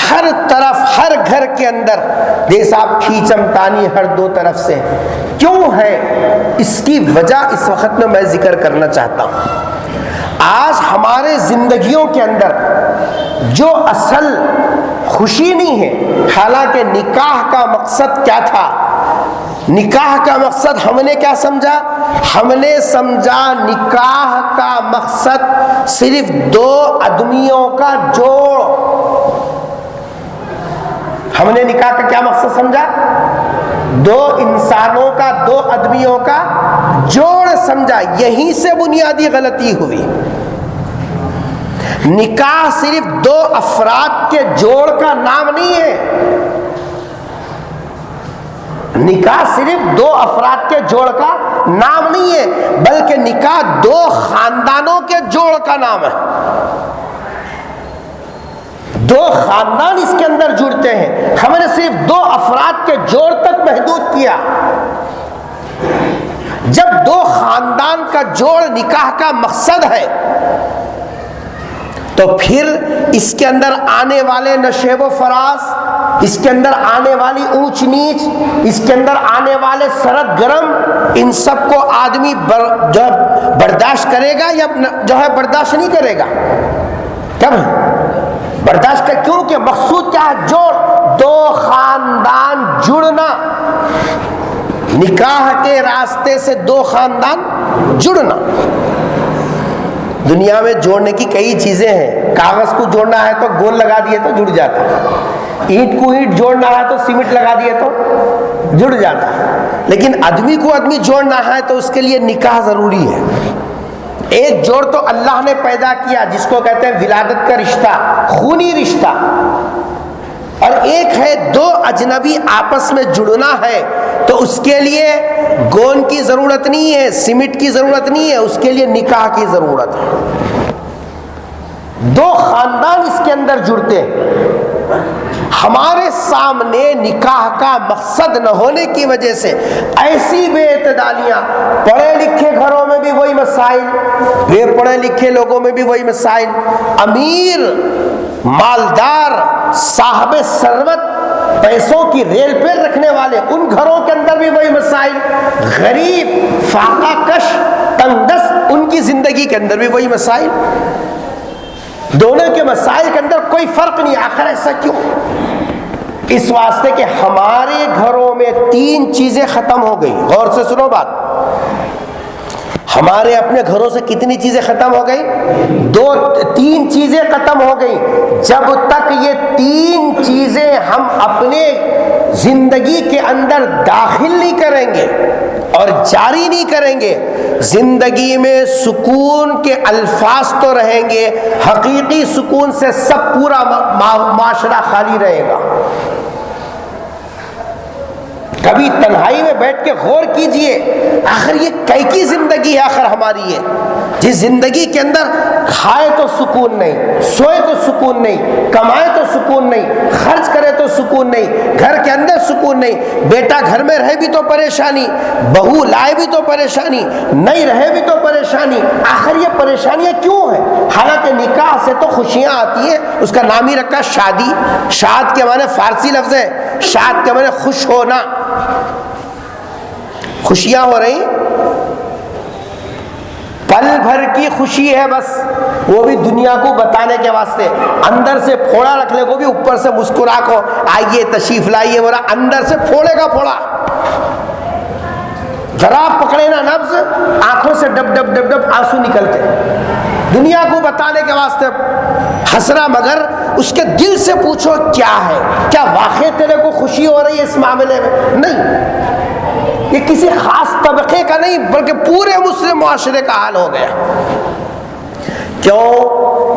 ہر طرف ہر گھر کے اندر جیسا کھیچم تانی ہر دو طرف سے۔ کیوں ہے؟ اس کی وجہ اس وقت میں ذکر کرنا چاہتا ہوں۔ آج ہمارے زندگیوں کے اندر جو اصل خوشی نہیں ہے، حالانکہ نکاح کا مقصد کیا تھا؟ نکاح کا مقصد ہم نے کیا سمجھا؟ ہم نے سمجھا نکاح کا مقصد صرف دو آدمیوں کا جوڑ۔ ہم نے نکاح کا کیا مقصد سمجھا؟ دو انسانوں کا، دو آدمیوں کا جوڑ سمجھا۔ یہیں سے بنیادی غلطی ہوئی۔ نکاح صرف دو افراد کے جوڑ کا نام نہیں ہے۔ نکاح صرف دو افراد کے جوڑ کا نام نہیں ہے، بلکہ نکاح دو خاندانوں کے جوڑ کا نام ہے۔ دو خاندان اس کے اندر جڑتے ہیں۔ ہم نے صرف دو افراد کے جوڑ تک محدود کیا۔ جب دو خاندان کا جوڑ نکاح کا مقصد ہے تو پھر اس کے اندر آنے والے نشیب و فراز، اس کے اندر آنے والی اونچ نیچ، اس کے اندر آنے والے سرد گرم، ان سب کو آدمی برداشت کرے گا یا جو ہے برداشت نہیں کرے گا؟ کب برداشت کر؟ کیونکہ مقصود کیا ہے؟ جوڑ، دو خاندان جڑنا، نکاح کے راستے سے دو خاندان جڑنا۔ دنیا میں جوڑنے کی کئی چیزیں ہیں۔ کاغذ کو جوڑنا ہے تو گول لگا دیے تو جڑ جاتا ہے، اینٹ کو اینٹ جوڑنا ہے تو سیمنٹ لگا دیے تو جڑ جاتا ہے، لیکن آدمی کو آدمی جوڑنا ہے تو اس کے لیے نکاح ضروری ہے۔ ایک جوڑ تو اللہ نے پیدا کیا جس کو کہتے ہیں ولادت کا رشتہ، خونی رشتہ، اور ایک ہے دو اجنبی آپس میں جڑنا ہے، تو اس کے لیے گون کی ضرورت نہیں ہے، سیمنٹ کی ضرورت نہیں ہے، اس کے لیے نکاح کی ضرورت ہے۔ دو خاندان اس کے اندر جڑتے ہیں۔ ہمارے سامنے نکاح کا مقصد نہ ہونے کی وجہ سے ایسی بے اعتدالیاں، پڑھے لکھے گھروں میں بھی وہی مسائل، بے پڑھے لکھے لوگوں میں بھی وہی مسائل، امیر مالدار صاحب ثروت پیسوں کی ریل پہ رکھنے والے ان گھروں کے اندر بھی وہی مسائل، غریب فاقہ کش تنگ دست ان کی زندگی کے اندر بھی وہی مسائل۔ دونوں کے مسائل کے اندر کوئی فرق نہیں۔ آخر ایسا کیوں؟ اس واسطے کہ ہمارے گھروں میں تین چیزیں ختم ہو گئی۔ غور سے سنو بات، ہمارے اپنے گھروں سے کتنی چیزیں ختم ہو گئی؟ تین چیزیں ختم ہو گئی۔ جب تک یہ تین چیزیں ہم اپنے زندگی کے اندر داخل نہیں کریں گے اور جاری نہیں کریں گے، زندگی میں سکون کے الفاظ تو رہیں گے، حقیقی سکون سے سب پورا معاشرہ خالی رہے گا۔ کبھی تنہائی میں بیٹھ کے غور کیجئے، آخر یہ کی زندگی ہے آخر ہماری ہے، جس زندگی کے اندر کھائے تو سکون نہیں، سوئے تو سکون نہیں، کمائے تو سکون نہیں، خرچ کرے تو سکون نہیں، گھر کے اندر سکون نہیں، بیٹا گھر میں رہے بھی تو پریشانی، بہو لائے بھی تو پریشانی، نہیں رہے بھی تو پریشانی۔ آخر یہ پریشانیاں کیوں ہیں؟ حالانکہ نکاح سے تو خوشیاں آتی ہیں، اس کا نام ہی رکھا شادی۔ شاد کے معنی فارسی لفظ ہے، شاد کے معنی خوش ہونا، خوشیاں ہو رہی، پل بھر کی خوشی ہے بس، وہ بھی دنیا کو بتانے کے واسطے، اندر سے پھوڑا رکھ لے کو بھی اوپر سے مسکرا کو آئیے تشریف لائیے، بولا اندر سے پھوڑے کا پھوڑا، ذرا پکڑے نا نبض، آنکھوں سے ڈب ڈب ڈب ڈب آنسو نکلتے، دنیا کو بتانے کے واسطے ہنس رہا، مگر اس کے دل سے پوچھو کیا ہے، کیا واقعی تیرے کو خوشی ہو رہی ہے اس معاملے میں؟ نہیں، یہ کسی خاص طبقے کا نہیں بلکہ پورے مسلم معاشرے کا حال ہو گیا۔ کیوں؟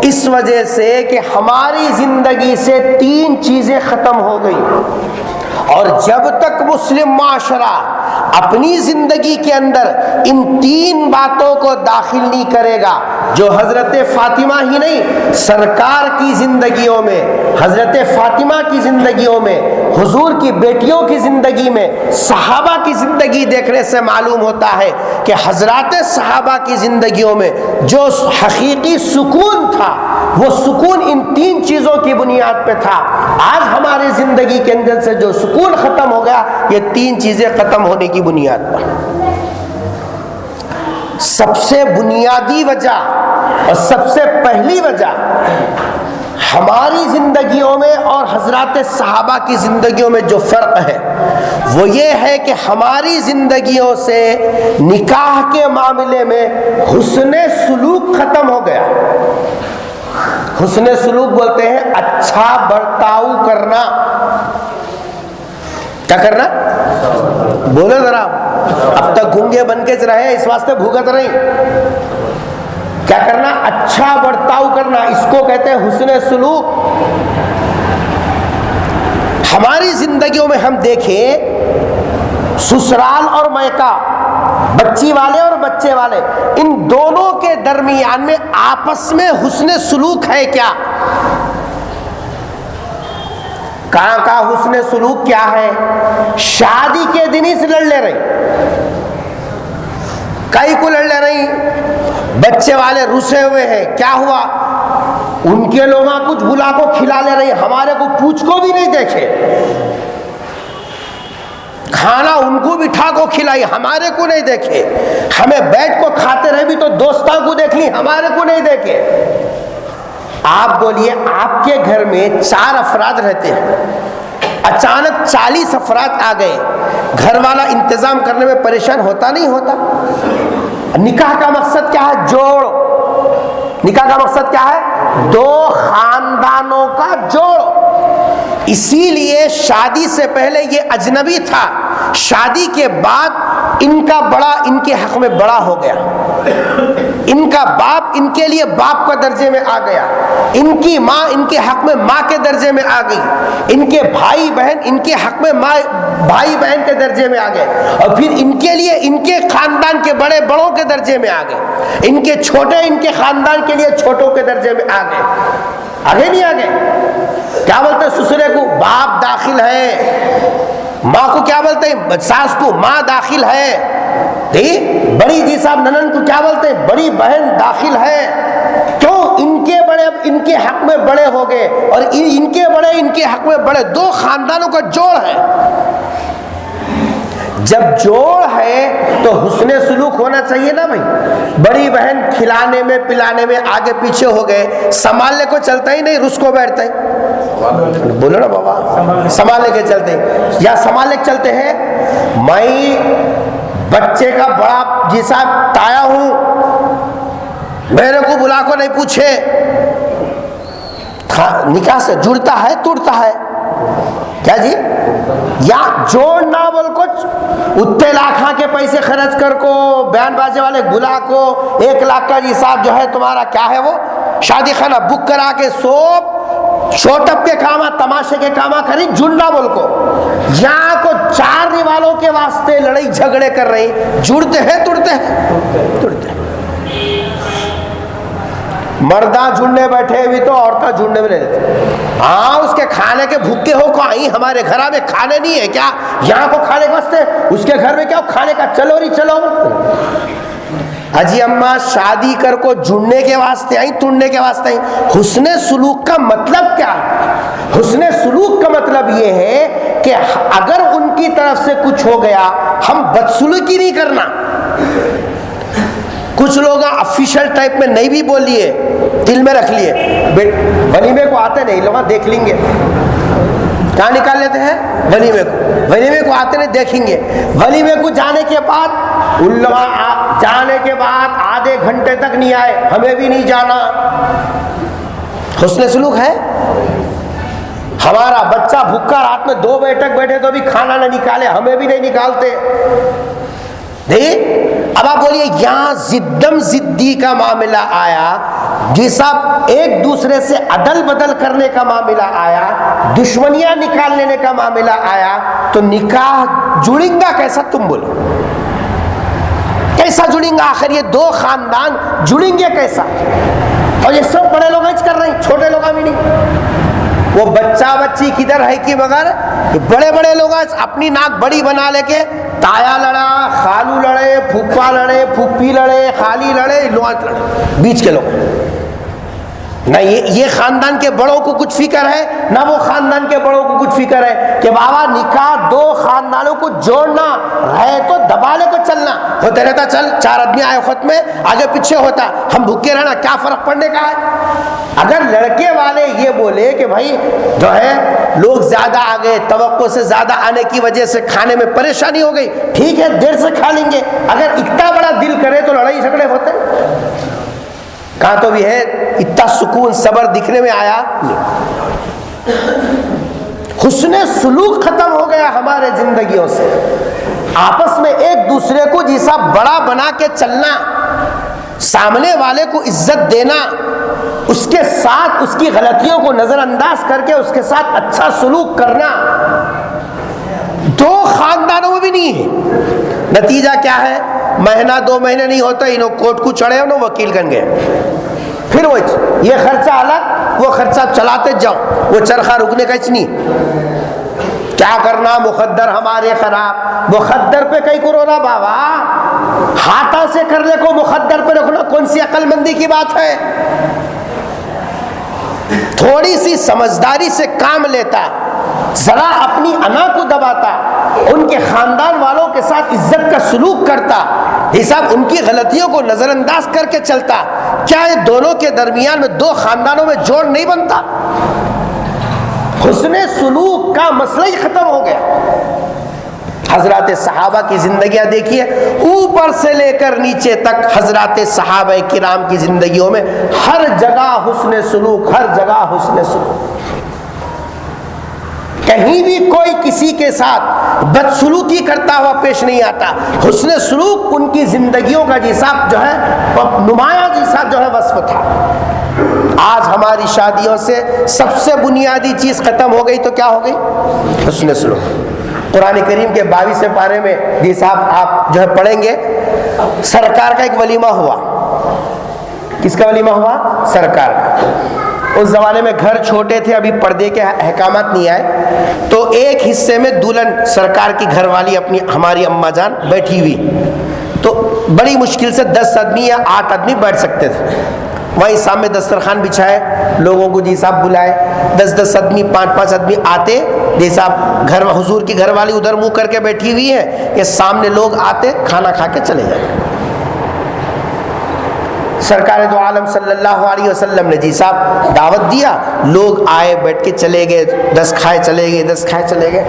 اس وجہ سے کہ ہماری زندگی سے 3 چیزیں ختم ہو گئی، اور جب تک مسلم معاشرہ اپنی زندگی کے اندر ان 3 باتوں کو داخل نہیں کرے گا، جو حضرت فاطمہ ہی نہیں، سرکار کی زندگیوں میں، حضرت فاطمہ کی زندگیوں میں، حضور کی بیٹیوں کی زندگی میں، صحابہ کی زندگی دیکھنے سے معلوم ہوتا ہے کہ حضرات صحابہ کی زندگیوں میں جو حقیقی سکون تھا وہ سکون ان 3 چیزوں کی بنیاد پہ تھا۔ آج ہماری زندگی کے اندر سے جو سکون ختم ہو گیا، یہ 3 چیزیں ختم ہونے کی بنیاد پر۔ سب سے بنیادی وجہ اور سب سے پہلی وجہ ہماری زندگیوں میں اور حضرات صحابہ کی زندگیوں میں جو فرق ہے وہ یہ ہے کہ ہماری زندگیوں سے نکاح کے معاملے میں حسن سلوک ختم ہو گیا۔ حسن سلوک بولتے ہیں اچھا برتاؤ کرنا۔ کیا کرنا؟ بولے ذرا، اب تک گونگے بن کے رہے اس واسطے بھوگت رہی۔ کیا کرنا؟ اچھا برتاؤ کرنا، اس کو کہتے ہیں حسن سلوک۔ ہماری زندگیوں میں ہم دیکھیں، سسرال اور میکہ، بچی والے اور بچے والے، ان دونوں کے درمیان میں آپس میں حسن سلوک ہے کیا؟ کہاں کا حسن سلوک کیا ہے؟ شادی کے دن ہی سے لڑ لے رہی، کئی کو لڑ لے رہی، بچے والے رسے ہوئے ہیں، کیا ہوا؟ ان کے لوگ کچھ بلا کو کھلا لے رہی، ہمارے کو پوچھ کو بھی نہیں دیکھے، کھانا ان کو بٹھا کو کھلائی، ہمارے کو نہیں دیکھے، ہمیں بیٹھ کو کھاتے رہے بھی تو دوستوں کو دیکھ لی، ہمارے کو نہیں دیکھے۔ آپ بولیے، آپ کے گھر میں 4 افراد رہتے ہیں، اچانک 40 افراد آ گئے، گھر والا انتظام کرنے میں پریشان ہوتا نہیں ہوتا؟ نکاح کا مقصد کیا ہے؟ جوڑ۔ نکاح کا مقصد کیا ہے؟ 2 خاندانوں کا جوڑ۔ اسی لیے شادی سے پہلے یہ اجنبی تھا، شادی کے بعد ان کا بڑا ان کے حق میں بڑا ہو گیا، ان کا باپ ان کے لیے باپ کا درجے میں آ گیا، ان کی ماں ان کے حق میں ماں کے درجے میں آ گئی، ان کے بھائی بہن ان کے حق میں بھائی بہن کے درجے میں آ گئے، اور پھر ان کے لیے ان کے خاندان کے بڑے بڑوں کے درجے میں آ گئے، ان کے چھوٹے ان کے خاندان کے لیے چھوٹوں کے درجے میں آ گئے۔ آگے نہیں آگے؟ کیا بولتے ہیں سسرے کو؟ باپ داخل ہے۔ ماں کو کیا بولتے ہیں؟ ساس کو ماں داخل ہے۔ بڑی جی صاحب ننن کو کیا بولتے ہیں؟ بڑی بہن داخل ہے۔ کیوں؟ ان کے بڑے ان کے حق میں بڑے ہو گئے، اور ان کے بڑے ان کے حق میں بڑے، 2 خاندانوں کا جوڑ ہے۔ جب جوڑ ہے تو حسن سلوک ہونا چاہیے نا بھائی۔ بڑی بہن کھلانے میں پلانے میں آگے پیچھے ہو گئے، سنبھالنے کو چلتا ہی نہیں، رس کو بیٹھتا ہے، بولو نا بابا، سنبھالنے کے چلتے یا سنبھالنے کے چلتے ہیں۔ میں بچے کا بڑا جی صاحب تایا ہوں، میرے کو بلا کو نہیں پوچھے، نکاح سے جڑتا ہے ٹوٹتا ہے کیا جی؟ یا جوڑ نہ بول کچھ اتنے لاکھاں کے پیسے خرچ کر کو، بیان بازے والے بلا کو 1 لاکھ کا جی صاحب جو ہے تمہارا کیا ہے وہ شادی خانہ بک کرا کے سوپ چھوٹپ کے کاما تماشے کے کاما کری، جڑنا بول کو یہاں کو 4 والوں کے واسطے لڑائی جھگڑے کر رہی، جڑتے ہیں ٹوٹتے ہیں؟ ٹوٹتے ہیں۔ مرداں جھنڈے بیٹھے بھی تو عورتیں جھنڈے میں نہیں دیتے۔ ہاں اس کے کھانے کے بھوکے ہو کو آئی، ہمارے گھر میں کھانے نہیں ہے کیا؟ یہاں کو کھانے کے واسطے، اس کے گھر میں کیا کھانے کا چلو ری چلو۔ اجی اماں شادی کر کو جڑنے کے واسطے آئی، توڑنے کے واسطے آئی۔ حسن سلوک کا مطلب کیا ہے؟ حسن سلوک کا مطلب یہ ہے کہ اگر ان کی طرف سے کچھ ہو گیا، ہم بدسلوکی نہیں کرنا۔ کچھ لوگ افیشل ٹائپ میں نہیں بھی بول لیے، دل میں رکھ لیے، ولیمے کو آتے نہیں لوگ دیکھ لیں گے، کہاں نکال لیتے ہیں ولیمے کو آتے نہیں دیکھیں گے، ولیمے کو جانے کے بعد ان لوگ جانے کے بعد آدھے گھنٹے تک نہیں آئے, ہمیں بھی نہیں جانا. حسن سلوک ہے؟ ہمارا بچہ بھوکا رات میں 2 بجے تک بیٹھے تو بھی کھانا نہ نکالے, ہمیں بھی نہیں نکالتے. نہیں, اب آپ بولیے یہاں زدم زدی کا معاملہ آیا, جی صاحب ایک دوسرے سے عدل بدل کرنے کا معاملہ آیا, دشمنیاں نکال لینے کا معاملہ آیا, تو نکاح جڑیں گا کیسا؟ تم بولو کیسا جڑیں گا؟ آخر یہ 2 خاندان جڑیں گے کیسا؟ اور یہ سب بڑے لوگ کر رہے ہیں, چھوٹے لوگ بھی نہیں. وہ بچہ بچی کدھر ہے کہ مگر بڑے بڑے لوگ اپنی ناک بڑی بنا لے کے تایا لڑا, خالو لڑے, پھوپھا لڑے, پھوپھی لڑے, خالی لڑے, لوگ لڑے, بیچ کے لوگ. نہ یہ خاندان کے بڑوں کو کچھ فکر ہے, نہ وہ خاندان کے بڑوں کو کچھ فکر ہے کہ بابا نکاح 2 خاندانوں کو جوڑنا ہے تو دبالے کو چلنا ہوتے رہتا. چل 4 آدمی آئے خط میں, آگے پیچھے ہوتا, ہم بھوکے رہنا, کیا فرق پڑنے کا ہے؟ اگر لڑکے والے یہ بولے کہ بھائی جو ہے لوگ زیادہ آ گئے, توقع سے زیادہ آنے کی وجہ سے کھانے میں پریشانی ہو گئی, ٹھیک ہے دیر سے کھا لیں گے. اگر اتنا بڑا دل کرے تو لڑائی جھگڑے ہوتے کہاں تو بھی ہے. اتنا سکون صبر دکھنے میں آیا نہیں. حسن سلوک ختم ہو گیا ہمارے زندگیوں سے. آپس میں ایک دوسرے کو جیسا بڑا بنا کے چلنا, سامنے والے کو عزت دینا, اس کے ساتھ اس کی غلطیوں کو نظر انداز کر کے اس کے ساتھ اچھا سلوک کرنا, 2 خاندانوں میں بھی نہیں ہے. نتیجہ کیا ہے؟ مہینہ 2 مہینے نہیں ہوتا, انہوں کوٹ کو چڑھے, انہوں وکیل کن گئے, پھر وہ یہ خرچہ الگ, وہ خرچہ چلاتے جاؤ, وہ چرخہ رکنے کا نہیں. کیا کرنا؟ مخدر ہمارے خراب, مخدر پہ کئی کرونا بابا, ہاتھا سے کرنے کو مخدر پہ رکھنا کون سی عقل مندی کی بات ہے؟ تھوڑی سی سمجھداری سے کام لیتا, ذرا اپنی انا کو دباتا, ان کے خاندان والوں کے ساتھ عزت کا سلوک کرتا, حساب ان کی غلطیوں کو نظر انداز کر کے چلتا, کیا یہ دونوں کے درمیان میں 2 خاندانوں میں جوڑ نہیں بنتا؟ حسن سلوک کا مسئلہ ہی ختم ہو گیا. حضرات صحابہ کی زندگیاں دیکھیے, اوپر سے لے کر نیچے تک حضرات صحابہ کرام کی زندگیوں میں ہر جگہ حسن سلوک, ہر جگہ حسن سلوک. کہیں بھی کوئی کسی کے ساتھ بدسلوکی کرتا ہوا پیش نہیں آتا. حسن سلوک ان کی زندگیوں کا جیسا جو ہے نمایاں جیسا جو ہے وصف تھا. آج ہماری شادیوں سے سب سے بنیادی چیز ختم ہو گئی تو کیا ہو گئی؟ حسن سلوک. قرآن کریم کے 22ویں پارے میں جی صاحب آپ جو ہے پڑھیں گے, سرکار کا ایک ولیمہ ہوا. کس کا ولیمہ ہوا؟ سرکار کا. اس زمانے میں گھر چھوٹے تھے, ابھی پردے کے احکامات نہیں آئے, تو ایک حصے میں دلہن سرکار کی گھر والی اپنی ہماری اما جان بیٹھی ہوئی, تو بڑی مشکل سے 10 آدمی یا 8 آدمی بیٹھ سکتے تھے. وہیں سامنے دسترخوان بچھائے, لوگوں کو جی صاحب بلائے, 10 آدمی 5 آدمی آتے, جی صاحب گھر حضور کی گھر والی ادھر منہ کر کے بیٹھی ہوئی ہے, یہ سامنے لوگ آتے کھانا کھا کے چلے جاتے. سرکار دو عالم صلی اللہ علیہ وسلم نے جی صاحب دعوت دیا, لوگ آئے بیٹھ کے چلے گئے, 10 کھائے چلے گئے, 10 کھائے چلے گئے.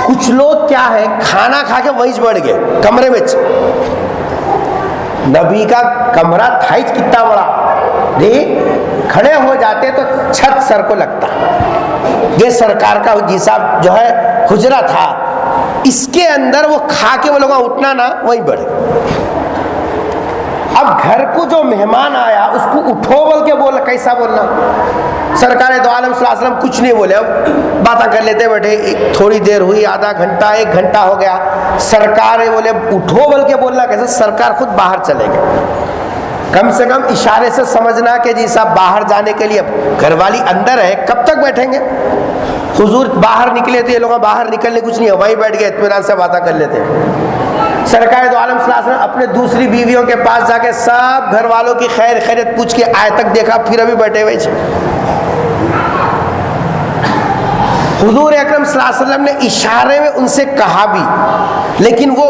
کچھ لوگ کیا ہے کھانا کھا کے وہیں بیٹھ گئے کمرے میں. نبی کا کمرہ تھا ہی کتنا بڑا, کھڑے ہو جاتے تو چھت سر کو لگتا. یہ سرکار کا جی صاحب جو ہے حجرہ تھا, اس کے اندر وہ کھا کے وہ لوگ اٹھنا نہ وہیں بیٹھ گئے. اب گھر کو جو مہمان آیا اس کو اٹھو بول کے بولا, کیسا بولنا؟ سرکار دو عالم صلی اللہ علیہ وسلم کچھ نہیں بولے, اب باتیں کر لیتے بیٹھے. تھوڑی دیر ہوئی, آدھا گھنٹہ 1 گھنٹہ ہو گیا, سرکار بولے اٹھو بول کے بولنا کیسے؟ سرکار خود باہر چلے گئے. کم سے کم اشارے سے سمجھنا کہ جی صاحب باہر جانے کے لیے, گھر والی اندر ہے, کب تک بیٹھیں گے؟ حضور باہر نکلے تھے, یہ لوگ باہر نکلنے کچھ نہیں ہے, وہیں بیٹھ گئے اطمینان سے باتیں کر لیتے. سرکار دو عالم صلی اللہ علیہ وسلم اپنے دوسری بیویوں کے پاس جا کے سب گھر والوں کی خیر خیریت پوچھ کے آئے تک دیکھا, پھر ابھی بیٹھے ہوئے تھے. حضور اکرم صلی اللہ علیہ وسلم نے اشارے میں ان سے کہا بھی, لیکن وہ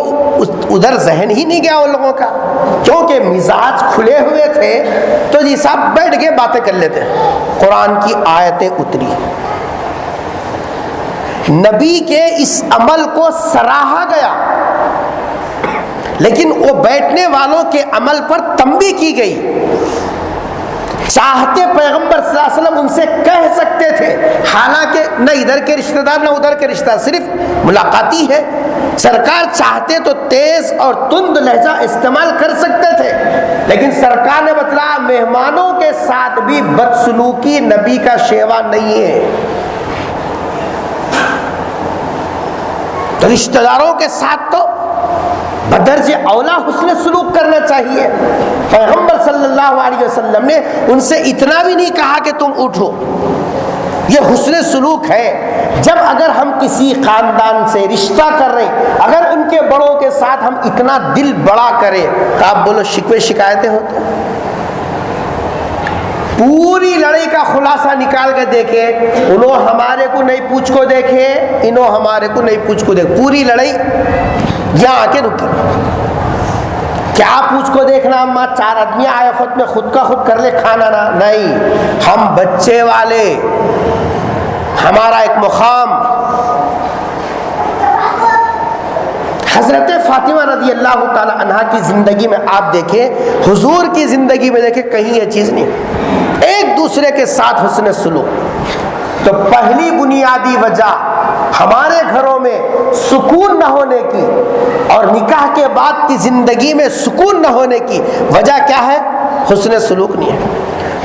ادھر ذہن ہی نہیں گیا ان لوگوں کا, کیونکہ مزاج کھلے ہوئے تھے تو جی صاحب بیٹھ کے باتیں کر لیتے. قرآن کی آیتیں اتری, نبی کے اس عمل کو سراہا گیا, لیکن وہ بیٹھنے والوں کے عمل پر تنبیہ کی گئی۔ چاہتے پیغمبر صلی اللہ علیہ وسلم ان سے کہہ سکتے تھے، حالانکہ نہ ادھر کے رشتہ دار نہ ادھر کے رشتہ دار، صرف ملاقاتی ہے۔ سرکار چاہتے تو تیز اور تند لہجہ استعمال کر سکتے تھے، لیکن سرکار نے بتلایا مہمانوں کے ساتھ بھی بدسلوکی نبی کا شیوا نہیں ہے۔ تو رشتہ داروں کے ساتھ تو بدرجہ اولا حسن سلوک کرنا چاہیے۔ پیغمبر صلی اللہ علیہ وسلم نے ان سے اتنا بھی نہیں کہا کہ تم اٹھو، یہ حسن سلوک ہے۔ جب اگر ہم کسی خاندان سے رشتہ کر رہے ہیں، اگر ان کے بڑوں کے ساتھ ہم اتنا دل بڑا کریں تو آپ بولو شکوے شکایتیں ہوتے ہیں؟ پوری لڑائی کا خلاصہ نکال کے دیکھے، انہوں ہمارے کو نہیں پوچھ کو دیکھے، انہوں ہمارے کو نہیں پوچھ کو دیکھے، پوری لڑائی یہاں آ کے رکی۔ کیا پوچھ کو دیکھنا؟ اما چار آدمی آئے خود میں خود کا خود کر لے کھانا نہ، نہیں، ہم بچے والے، ہمارا ایک مقام۔ حضرت فاطمہ رضی اللہ تعالی عنہا کی زندگی میں آپ دیکھیں، حضور کی زندگی میں دیکھیں، کہیں یہ چیز نہیں، ایک دوسرے کے ساتھ حسن سلوک۔ تو پہلی بنیادی وجہ ہمارے گھروں میں سکون نہ ہونے کی اور نکاح کے بعد کی زندگی میں سکون نہ ہونے کی وجہ کیا ہے؟ حسن سلوک نہیں ہے۔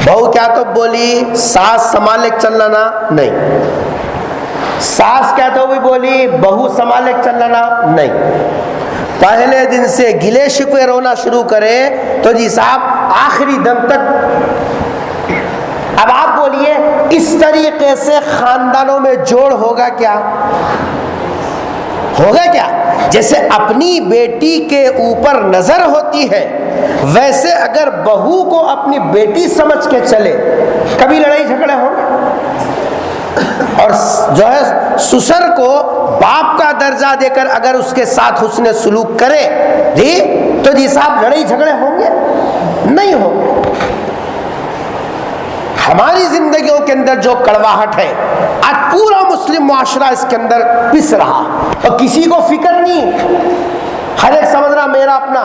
بہو کیا تو بولی ساس سنبھالے چلنا نہیں، ساس کیا تو بھی بولی بہو سنبھالے چلنا نہیں۔ پہلے دن سے گلے شکوے رونا شروع کرے تو جی صاحب آخری دم تک۔ اب آپ بولیے اس طریقے سے خاندانوں میں جوڑ ہوگا کیا؟ ہوگا کیا؟ جیسے اپنی بیٹی کے اوپر نظر ہوتی ہے، ویسے اگر بہو کو اپنی بیٹی سمجھ کے چلے کبھی لڑائی جھگڑے ہوں گے۔ اور جو ہے سسر کو باپ کا درجہ دے کر اگر اس کے ساتھ حسن سلوک کرے جی تو جی صاحب لڑائی جھگڑے ہوں گے؟ نہیں ہوں گے۔ ہماری زندگیوں کے اندر جو کڑواہٹ ہے، آج پورا مسلم معاشرہ اس کے اندر پس رہا اور کسی کو فکر نہیں، ہر ایک سمجھ رہا میرا اپنا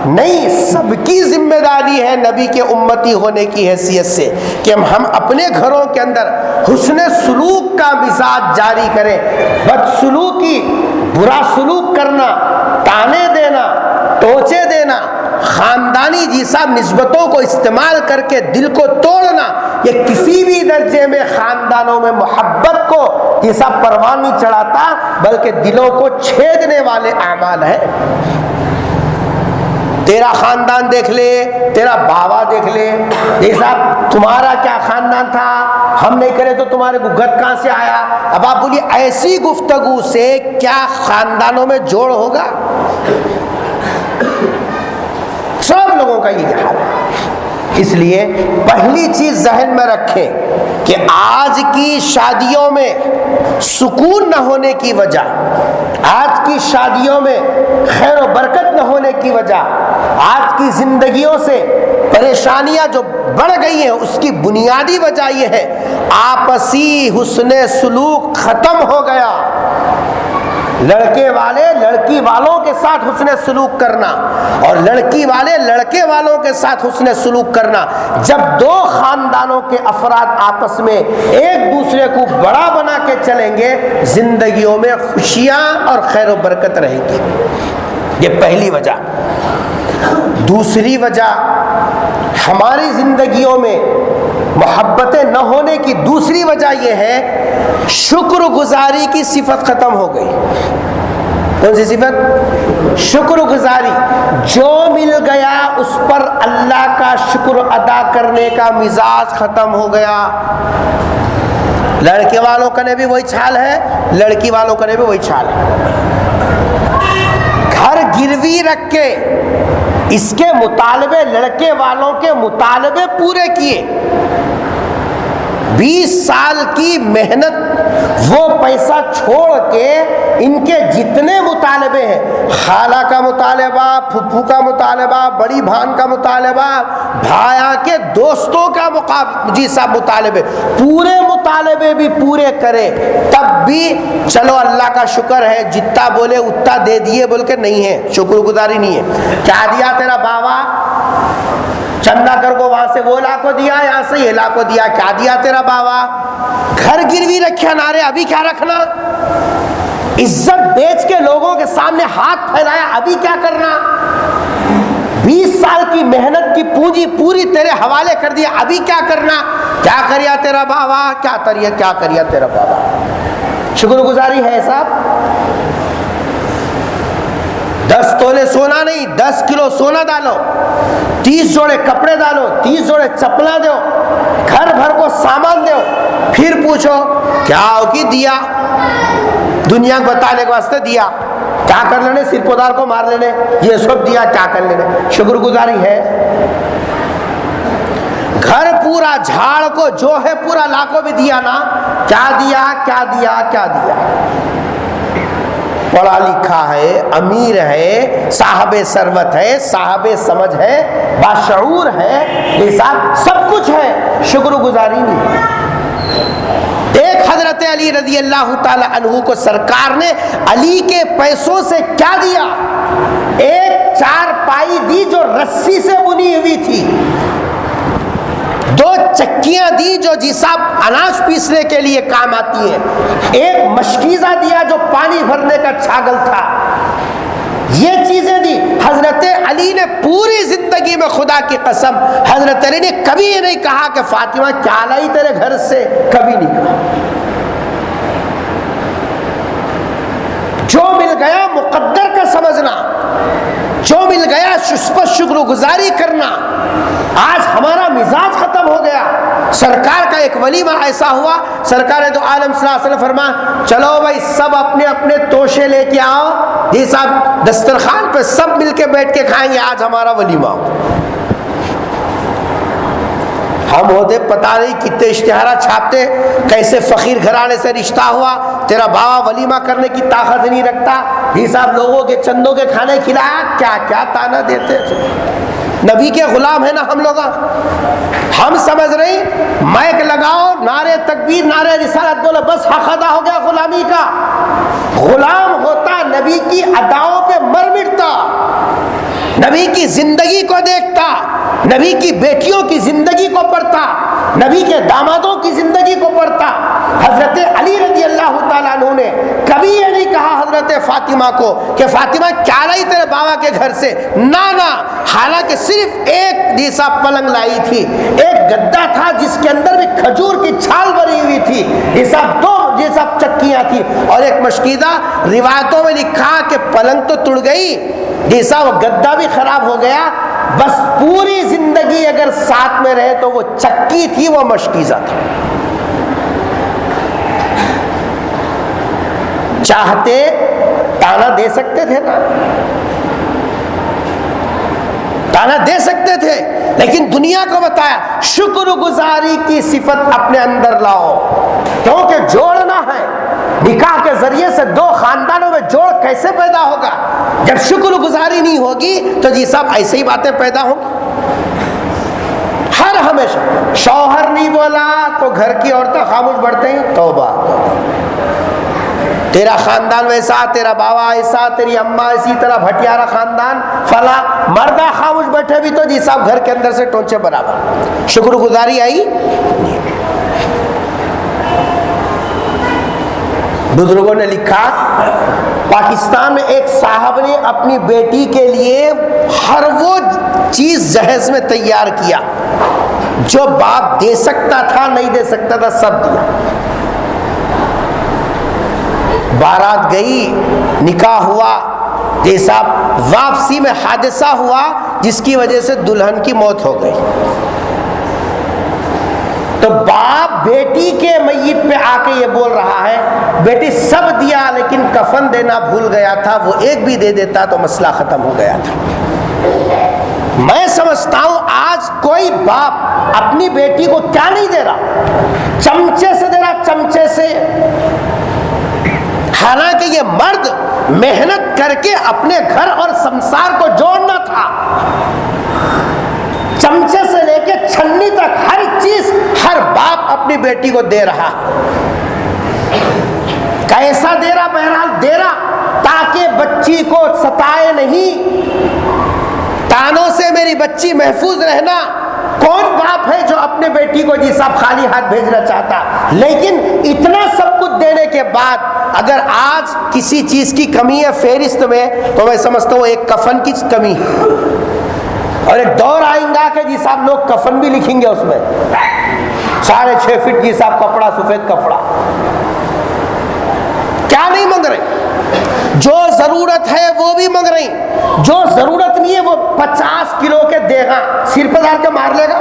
نہیں۔ سب کی ذمہ داری ہے نبی کے امتی ہونے کی حیثیت سے کہ ہم اپنے گھروں کے اندر حسن سلوک کا مزاج جاری کریں۔ بدسلوکی، برا سلوک کرنا، تانے دینا، ٹوچے دینا، خاندانی جی صاحب نسبتوں کو استعمال کر کے دل کو توڑنا، یہ کسی بھی درجے میں خاندانوں میں محبت کو جی صاحب پروان نہیں چڑھاتا، بلکہ دلوں کو چھیدنے والے اعمال ہیں۔ تیرا خاندان دیکھ لے، تیرا بابا دیکھ لے، جی صاحب تمہارا کیا خاندان تھا، ہم نہیں کرے تو تمہارے کو گد کہاں سے آیا؟ اب آپ بولیے ایسی گفتگو سے کیا خاندانوں میں جوڑ ہوگا؟ سب لوگوں کا یہ حال ہے۔ اس لیے پہلی چیز ذہن میں رکھیں کہ آج کی شادیوں میں سکون نہ ہونے کی وجہ، آج کی شادیوں میں خیر و برکت نہ ہونے کی وجہ، آج کی زندگیوں سے پریشانیاں جو بڑھ گئی ہیں، اس کی بنیادی وجہ یہ ہے آپسی حسن سلوک ختم ہو گیا۔ لڑکے والے لڑکی والوں کے ساتھ حسن سلوک کرنا اور لڑکی والے لڑکے والوں کے ساتھ حسن سلوک کرنا، جب دو خاندانوں کے افراد آپس میں ایک دوسرے کو بڑا بنا کے چلیں گے، زندگیوں میں خوشیاں اور خیر و برکت رہے گی۔ یہ پہلی وجہ۔ دوسری وجہ، ہماری زندگیوں میں محبتیں نہ ہونے کی دوسری وجہ یہ ہے شکر گزاری کی صفت ختم ہو گئی۔ کون سی صفت؟ شکر گزاری۔ جو مل گیا اس پر اللہ کا شکر ادا کرنے کا مزاج ختم ہو گیا۔ لڑکے والوں کا نے بھی وہی چھال ہے، لڑکی والوں کا نے بھی وہی چھال ہے۔ گھر گروی رکھ کے اس کے مطالبے، لڑکے والوں کے مطالبے پورے کیے، 20 سال کی محنت، وہ پیسہ چھوڑ کے ان کے جتنے مطالبے ہیں، خالہ کا مطالبہ، پھپھو کا مطالبہ، بڑی بہن کا مطالبہ، بھایا کے دوستوں کا جی صاحب مطالبے، پورے مطالبے بھی پورے کرے، تب بھی چلو اللہ کا شکر ہے جتنا بولے اتنا دے دیے بول کے نہیں ہے، شکر گزاری نہیں ہے۔ کیا دیا تیرا بابا؟ چندہ کر کو وہاں سے وہ لاکھوں دیا، یہاں سے یہ لاکھوں دیا۔ کیا دیا تیرا بابا؟ گھر گروی رکھے نارے، ابھی کیا رکھنا؟ عزت بیچ کے لوگوں کے سامنے ہاتھ پھیلایا، ابھی کیا کرنا؟ 20 سال کی محنت کی پونجی پوری تیرے حوالے کر دیا، ابھی کیا کرنا؟ کیا کریا تیرا بابا؟ کیا کریا تیرا بابا؟ شکر گزاری ہے صاحب؟ 10 تولے سونا نہیں، 10 کلو سونا ڈالو، 30 جوڑے کپڑے ڈالو، 30 جوڑے چپلا دو، گھر بھر کو سامان دو، پھر پوچھو کیا ہوگی؟ دیا، دنیا کو بتانے کے واسطے دیا۔ کیا کر لینے؟ سر پودار کو مار لینے، یہ سب دیا، کیا کر لینے؟ شکر گزاری ہے؟ گھر پورا جھاڑ کو جو ہے پورا لاکھوں بھی دیا نا، کیا دیا؟ پڑھا لکھا ہے، امیر ہے، صاحب ثروت ہے، صاحب سمجھ ہے، باشعور ہے، حساب سب کچھ ہے، شکر گزاری نہیں۔ ایک حضرت علی رضی اللہ تعالی عنہ کو سرکار نے علی کے پیسوں سے کیا دیا؟ ایک چارپائی دی جو رسی سے بنی ہوئی تھی، 2 چکیاں دی جو جی صاحب اناج پیسنے کے لیے کام آتی ہیں، ایک مشکیزہ دیا جو پانی بھرنے کا چھاگل تھا، یہ چیزیں دی۔ حضرت علی نے پوری زندگی میں، خدا کی قسم، حضرت علی نے کبھی یہ نہیں کہا کہ فاطمہ کیا لائی تیرے گھر سے، کبھی نہیں کہا۔ جو مل گیا مقدر کا سمجھنا، جو مل گیا اس پر شکر گزاری کرنا۔ آج ہمارا مزاج ختم ہو گیا۔ سرکار کا ایک ولیمہ ایسا ہوا، سرکار دو عالم صلی اللہ علیہ وسلم فرمایا چلو بھائی سب اپنے اپنے توشے لے کے آؤ، یہ صاحب دسترخوان پہ سب مل کے بیٹھ کے کھائیں گے، آج ہمارا ولیمہ ہو۔ ہم ہوتے پتہ نہیں کتنے اشتہارات چھاپتے، کیسے فقیر گھرانے سے رشتہ ہوا، تیرا بابا ولیمہ کرنے کی طاقت نہیں رکھتا، یہ صاحب لوگوں کے چندوں کے کھانے کھلایا، کیا کیا تانا دیتے تھے۔ نبی کے غلام ہیں نا ہم لوگ، ہم سمجھ رہے ہیں مائک لگاؤ، نعرے تکبیر، نعرے رسالت بولو، بس حق ادا ہو گیا غلامی کا۔ غلام ہوتا نبی کی اداؤں پہ مر مٹتا، نبی کی زندگی کو دیکھتا، نبی کی بیٹیوں کی زندگی کو پڑھتا، نبی کے دامادوں کی زندگی کو پڑھتا۔ حضرت علی رضی اللہ تعالیٰ عنہ نے کبھی یہ نہیں کہا حضرت فاطمہ کو کہ فاطمہ کیا لائی تیرے بابا کے گھر سے، نہ، حالانکہ صرف ایک جیسا پلنگ لائی تھی، ایک گدا تھا جس کے اندر بھی کھجور کی چھال بری ہوئی تھی، جیسا 2 جیسا چکیاں تھی، اور ایک مشکیزہ۔ روایتوں میں لکھا کہ پلنگ تو ٹوٹ گئی، جیسا وہ گدا بھی خراب ہو گیا، بس پوری زندگی اگر ساتھ میں رہے تو وہ چکی تھی، وہ مشکیزہ تھا۔ چاہتے تانا دے سکتے تھے نا، تانا دے سکتے تھے، لیکن دنیا کو بتایا شکر گزاری کی صفت اپنے اندر لاؤ، کیونکہ جوڑنا ہے۔ نکاح کے ذریعے سے 2 خاندانوں میں جوڑ کیسے پیدا ہوگا؟ جب شکر گزاری نہیں ہوگی تو جی صاحب ایسے ہی باتیں پیدا ہوں گی۔ ہر ہمیشہ شوہر نہیں بولا تو گھر کی عورتیں خاموش بڑھتے ہیں، توبہ، تیرا خاندان ویسا، تیرا بابا ایسا، تیری اماں اسی طرح، بھٹیارا خاندان فلاں، مردہ خاموش بیٹھے بھی تو جی صاحب گھر کے اندر سے ٹونچے برابر۔ شکر گزاری آئی۔ بزرگوں نے لکھا پاکستان میں ایک صاحب نے اپنی بیٹی کے لیے ہر وہ چیز جہیز میں تیار کیا جو باپ دے سکتا تھا، نہیں دے سکتا تھا، سب دیا۔ بارات گئی، نکاح ہوا، جیسا واپسی میں حادثہ ہوا جس کی وجہ سے دلہن کی موت ہو گئی، تو باپ بیٹی کے میت پہ آ کے یہ بول رہا ہے بیٹی سب دیا لیکن کفن دینا بھول گیا تھا، وہ ایک بھی دے دیتا تو مسئلہ ختم ہو گیا تھا۔ میں سمجھتا ہوں آج کوئی باپ اپنی بیٹی کو کیا نہیں دے رہا، چمچے سے دے رہا، چمچے سے۔ حالانکہ یہ مرد محنت کر کے اپنے گھر اور سنسار کو جوڑنا تھا، چمچے سے لے کے چھنی تک ہر چیز ہر باپ اپنی بیٹی کو دے رہا۔ کیسا دے رہا؟ بہرحال دے رہا تاکہ بچی کو ستائے نہیں، تانوں سے میری بچی محفوظ رہنا۔ کون باپ ہے جو اپنے بیٹی کو جی صاحب خالی ہاتھ بھیجنا چاہتا؟ لیکن اتنا سب کچھ دینے کے بعد اگر آج کسی چیز کی کمی ہے فہرست میں تو میں سمجھتا ہوں ایک کفن کی کمی ہے، اور ایک دور آئیں گا کہ جی صاحب لوگ کفن بھی لکھیں گے اس میں 6.5 فٹ جی صاحب کپڑا، سفید کپڑا۔ کیا نہیں مانگ رہے؟ جو ضرورت ہے وہ بھی مانگ رہی، جو ضرورت نہیں ہے وہ 50 کلو کے دیگاں سر پہ ڈال کے مار لے گا۔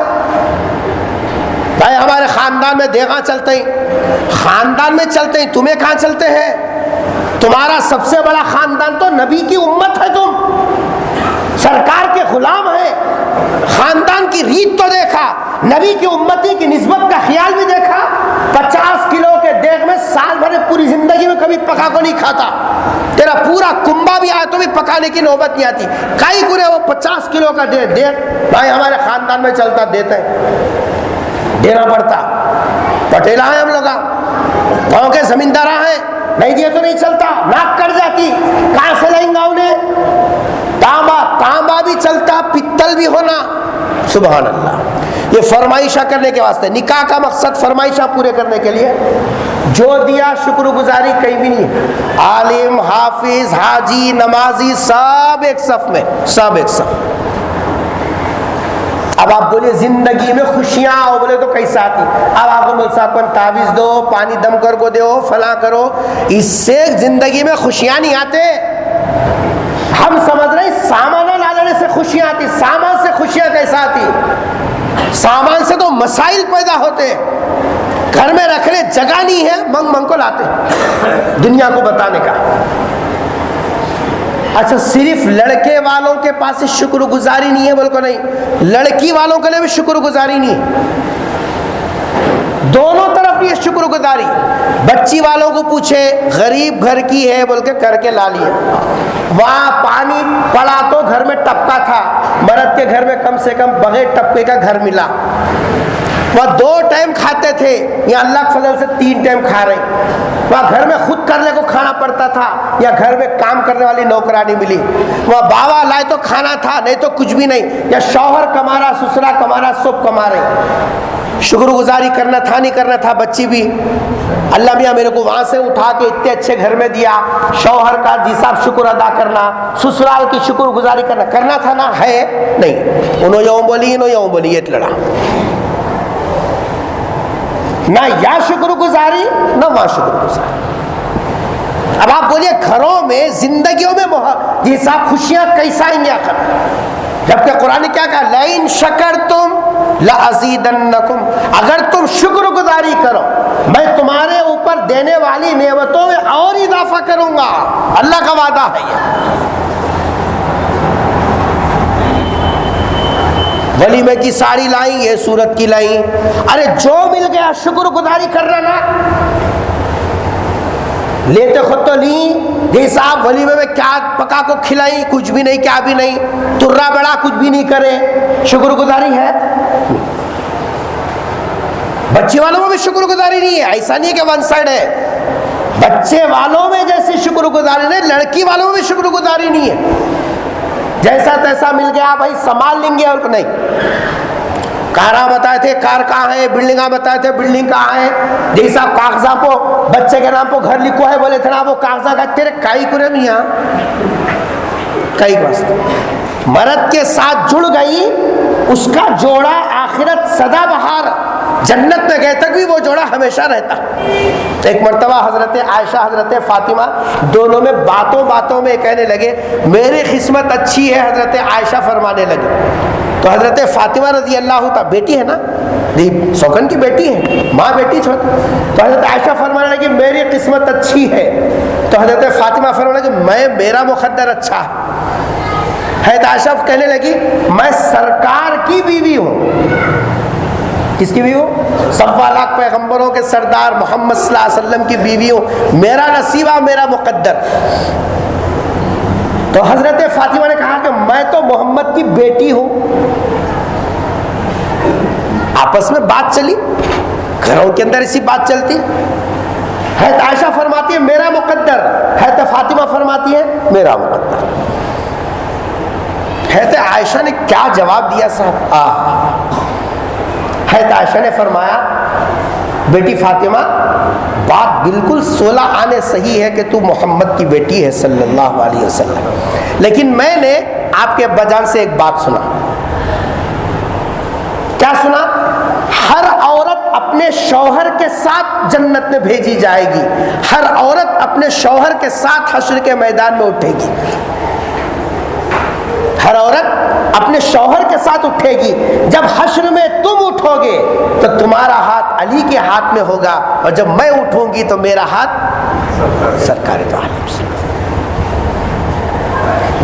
بھائی ہمارے خاندان میں دیگاں چلتے ہیں، خاندان میں چلتے ہیں، تمہیں کہاں چلتے ہیں؟ تمہارا سب سے بڑا خاندان تو نبی کی امت ہے، تم سرکار کے غلام ہیں۔ خاندان کی ریت تو دیکھا، نبی کی امتی کی نسبت کا خیال بھی دیکھا۔ 50 کلو کے دیگ میں سال بھر پوری زندگی میں کبھی پکا کو نہیں کھاتا، تیرا پورا کنبا بھی آیا تو بھی پکانے کی نوبت نہیں آتی، کئی گرے وہ 50 کلو کا دیگ بھائی ہمارے خاندان میں چلتا، دیتے ہیں، دینا پڑتا۔ پٹیلا ہیں ہم لوگ، گاؤں کے زمیندار ہیں، نہیں دیے تو نہیں چلتا، ناک کٹ جاتی، کہاں سے لائیں گا انہیں؟ تانبا بھی چلتا، پتل بھی ہونا۔ سبحان اللہ۔ یہ فرمائشہ کرنے کے واسطے، نکاح کا مقصد فرمائشہ پورے کرنے کے لیے، جو دیا شکر گزاری کہیں بھی نہیں ہے۔ عالم، حافظ، حاجی، نمازی سب ایک صف میں، سب ایک صف۔ اب آپ بولے زندگی میں خوشیاں آؤ، بولے تو کیسا آتی؟ اب آپ کو مول صاحب پر تعویذ دو، پانی دم کر کو دو، فلاں کرو، اس سے زندگی میں خوشیاں نہیں آتے۔ ہم سمجھ رہے ہیں سامان لانے سے خوشیاں آتی، سامان سے خوشیاں کیسا آتی؟ سامان سے تو مسائل پیدا ہوتے، گھر میں رکھنے جگہ نہیں ہے، منگ منگ کو لاتے دنیا کو بتانے کا۔ اچھا صرف لڑکے والوں کے پاس شکر گزاری نہیں ہے بول کو نہیں، لڑکی والوں کے لیے بھی شکر گزاری نہیں ہے، دونوں طرف یہ شکر گزاری۔ بچی والوں کو پوچھے غریب گھر کی ہے بول کے کر کے لا لیے، وہاں پانی پڑا تو گھر میں ٹپکا تھا، مرد کے گھر میں کم سے کم بغیر ٹپکے کا گھر ملا، وہ 2 ٹائم کھاتے تھے، یا اللہ کے فضل سے 3 ٹائم کھا رہے، وہاں گھر میں خود کرنے کو کھانا پڑتا تھا، یا گھر میں کام کرنے والی نوکرانی ملی، وہاں باوا لائے تو کھانا تھا، نہیں تو کچھ بھی نہیں، یا شوہر کما رہا، سسرا کما رہا، سب کما رہے۔ شکر گزاری کرنا تھا نہیں کرنا تھا؟ بچی بھی اللہ میاں میرے کو وہاں سے اٹھا کے اتنے اچھے گھر میں دیا، شوہر کا جی صاحب شکر ادا کرنا، سسرال کی شکر گزاری کرنا تھا نا؟ ہے نہیں، انہوں یوں بولی انہوں یوں بولی، یہ لڑا نہ، یا شکر گزاری نہ وہاں شکر گزاری۔ اب آپ بولیے گھروں میں زندگیوں میں جی صاحب خوشیاں کیسا آئیں گے آخر؟ جبکہ قرآن نے کیا کہا؟ لئن شکرتم لازیدنکم، اگر تم شکر گزاری کرو میں تمہارے اوپر دینے والی نعمتوں میں اور اضافہ کروں گا، اللہ کا وعدہ ہے یہ۔ ولیمے کی ساڑی لائیں، یہ سورت کی لائیں، ارے جو مل گیا شکر گزاری کرنا نا، لیتے خود تو لیں جی صاحب، ولیمے میں کیا پکا کو کھلائی؟ کچھ بھی نہیں، کیا بھی نہیں، ترا بڑا کچھ بھی نہیں کرے، شکر گزاری ہے؟ بچے والوں میں بھی شکر گزاری نہیں ہے، ایسا نہیں ہے کہ ون سائڈ ہے، بچے والوں میں جیسی شکر گزاری نہیں، لڑکی والوں میں بھی شکر گزاری نہیں ہے، جیسا تیسا مل گیا بھائی سنبھال لیں گے، اور نہیں۔ کاراں بتائے تھے کار کہاں ہے، بلڈنگاں بتائے تھے بلڈنگ کہاں ہے، جی صاحب کاغذاں کو بچے کے نام پر گھر لکھو ہے، بولے تھے نا وہ کاغذاں کا تیرے کائی کرے میاں کئی واسطے، مرد کے ساتھ جڑ گئی اس کا جوڑا آخرت سدا بہار، جنت میں گئے تک بھی وہ جوڑا ہمیشہ رہتا۔ ایک مرتبہ حضرت عائشہ حضرت فاطمہ دونوں میں باتوں میں کہنے لگے میری قسمت اچھی ہے، حضرت عائشہ فرمانے لگے، تو حضرت فاطمہ رضی اللہ تعالیٰ بیٹی ہے نا، سوکن کی بیٹی ہے، ماں بیٹی چھوٹی، تو حضرت عائشہ فرمانے لگی میری قسمت اچھی ہے، تو حضرت فاطمہ فرمانے لگی میرا مقدر اچھا ہے، حضرت عائشہ کہنے لگی میں سرکار کی بیوی ہوں. کس کی بیوی ہوں؟ 1.25 پیغمبروں کے سردار محمد صلی اللہ علیہ وسلم کی بیوی ہوں. میرا نصیبہ میرا مقدر. تو حضرت فاطمہ نے کہا کہ میں تو محمد کی بیٹی ہوں. آپس میں بات چلی، گھروں کے اندر اسی بات چلتی. حضرت عائشہ فرماتی ہے میرا مقدر، حضرت فاطمہ فرماتی ہے میرا مقدر. حضرت عائشہ نے کیا جواب دیا صاحب؟ حضرت عائشہ نے فرمایا بیٹی فاطمہ بات بالکل 16 آنے صحیح ہے کہ تو محمد کی بیٹی ہے صلی اللہ علیہ وسلم، لیکن میں نے آپ کے ابا جان سے ایک بات سنا. کیا سنا؟ ہر عورت اپنے شوہر کے ساتھ جنت میں بھیجی جائے گی، ہر عورت اپنے شوہر کے ساتھ حشر کے میدان میں اٹھے گی. ہر عورت اپنے شوہر کے ساتھ اٹھے گی. جب حشر میں تم اٹھو گے تو تمہارا ہاتھ علی کے ہاتھ میں ہوگا، اور جب میں اٹھوں گی تو میرا ہاتھ سرکار دو عالم سے.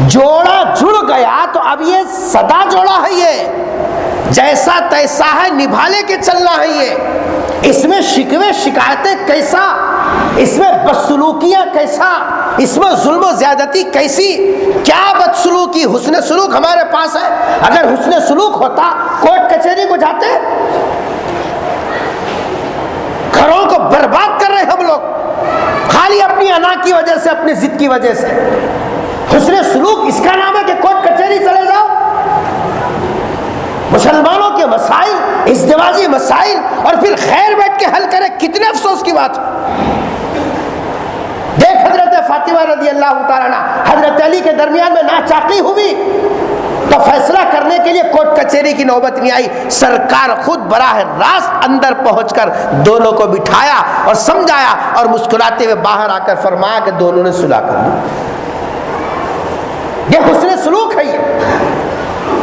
جوڑا جڑ گیا تو اب یہ سدا جوڑا ہے، یہ جیسا تیسا ہے، نبھا لے کے چلنا ہے. یہ اس میں شکوے شکایتیں کیسا، اس میں بدسلوکیاں کیسا، اس میں ظلم و زیادتی کیسی، کیا بدسلوکی؟ حسن سلوک ہمارے پاس ہے. اگر حسن سلوک ہوتا کورٹ کچہری کو جاتے. گھروں کو برباد کر رہے ہم لوگ خالی اپنی انا کی وجہ سے، اپنی ضد کی وجہ سے. حسن سلوک اس کا نام ہے کہ کورٹ کچہری چلے جاؤ. مسلمانوں کے مسائل، ازدواجی مسائل، اور پھر خیر بیٹھ کے حل کرے، کتنے افسوس کی بات. دیکھ حضرت فاطمہ رضی اللہ تعالیٰ عنہ حضرت علی کے درمیان میں ناچاقی ہوئی تو فیصلہ کرنے کے لیے کورٹ کچہری کی نوبت نہیں آئی. سرکار خود براہ راست اندر پہنچ کر دونوں کو بٹھایا اور سمجھایا، اور مسکراتے ہوئے باہر آ کر فرمایا کہ دونوں نے صلح کر لی. یہ حسن سلوک ہے. یہ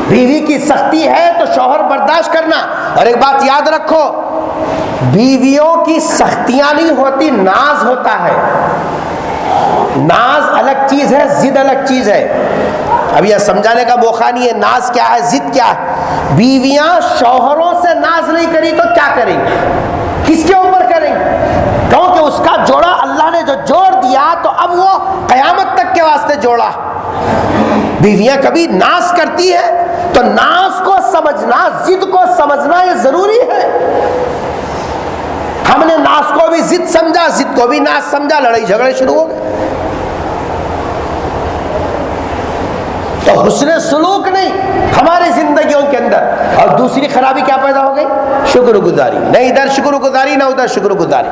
بیوی کی سختی ہے تو شوہر برداشت کرنا. اور ایک بات یاد رکھو، بیویوں کی سختیاں نہیں ہوتی، ناز ہوتا ہے. ناز الگ چیز ہے، ضد الگ چیز ہے. اب یہ سمجھانے کا موقع نہیں ہے ناز کیا ہے، ضد کیا ہے. بیویاں شوہروں سے ناز نہیں کری تو کیا کریں گی؟ کس کے اوپر کریں گی؟ کیونکہ اس کا جوڑا اللہ نے جو جوڑ دیا تو اب وہ قیامت تک کے واسطے جوڑا. بیویاں کبھی ناز کرتی ہے تو ناز کو سمجھنا، ضد کو سمجھنا یہ ضروری ہے. ہم نے ناز کو بھی ضد سمجھا، ضد کو بھی ناز سمجھا، لڑائی جھگڑے شروع ہو گئے. تو حسن سلوک نہیں ہماری زندگیوں کے اندر. اور دوسری خرابی کیا پیدا ہو گئی؟ شکر گزاری. نہ ادھر شکر گزاری، نہ ادھر شکر گزاری.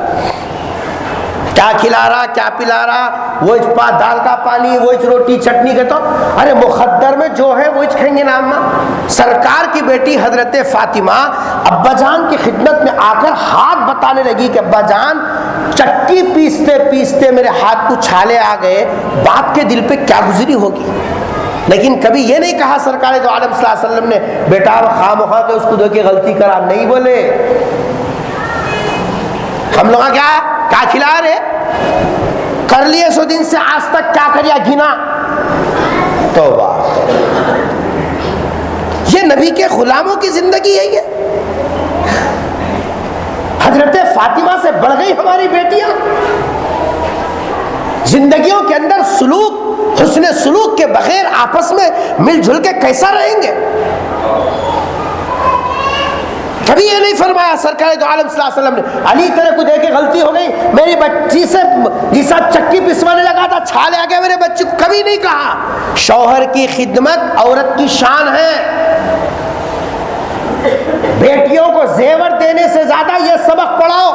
کیا کھلا رہا، کیا پلا رہا، وہ دال کا پانی، وہ روٹی چٹنی کے. تو ارے مقدر میں جو ہے وہ کھائیں گے نا. سرکار کی بیٹی حضرت فاطمہ ابا جان کی خدمت میں آ کر ہاتھ بتانے لگی کہ ابا جان چٹی پیستے پیستے میرے ہاتھ کو چھالے آ گئے. باپ کے دل پہ کیا گزری ہوگی. لیکن کبھی یہ نہیں کہا سرکار دو عالم صلی اللہ علیہ وسلم نے بیٹا خواہ مخواہ کہ اس کو دو کے غلطی کرا. نہیں بولے. ہم لوگ کیا کھلا رہے، کر لیے 100 دن سے آج تک کیا کریا گنا. توبہ. یہ نبی کے غلاموں کی زندگی ہے. یہ حضرت فاطمہ سے بڑھ گئی ہماری بیٹیاں. زندگیوں کے اندر سلوک، حسن سلوک کے بغیر آپس میں مل جل کے کیسا رہیں گے؟ کبھی یہ نہیں فرمایا سرکار دو عالم صلی اللہ علیہ وسلم نے علی تیرے کو دیکھ کے غلطی ہو گئی، میری بچی سے جیسا چکی پسوانے لگا تھا چھالے آ گیا میرے بچی کو. کبھی نہیں کہا. شوہر کی خدمت عورت کی شان ہے. بیٹیوں کو زیور دینے سے زیادہ یہ سبق پڑھاؤ.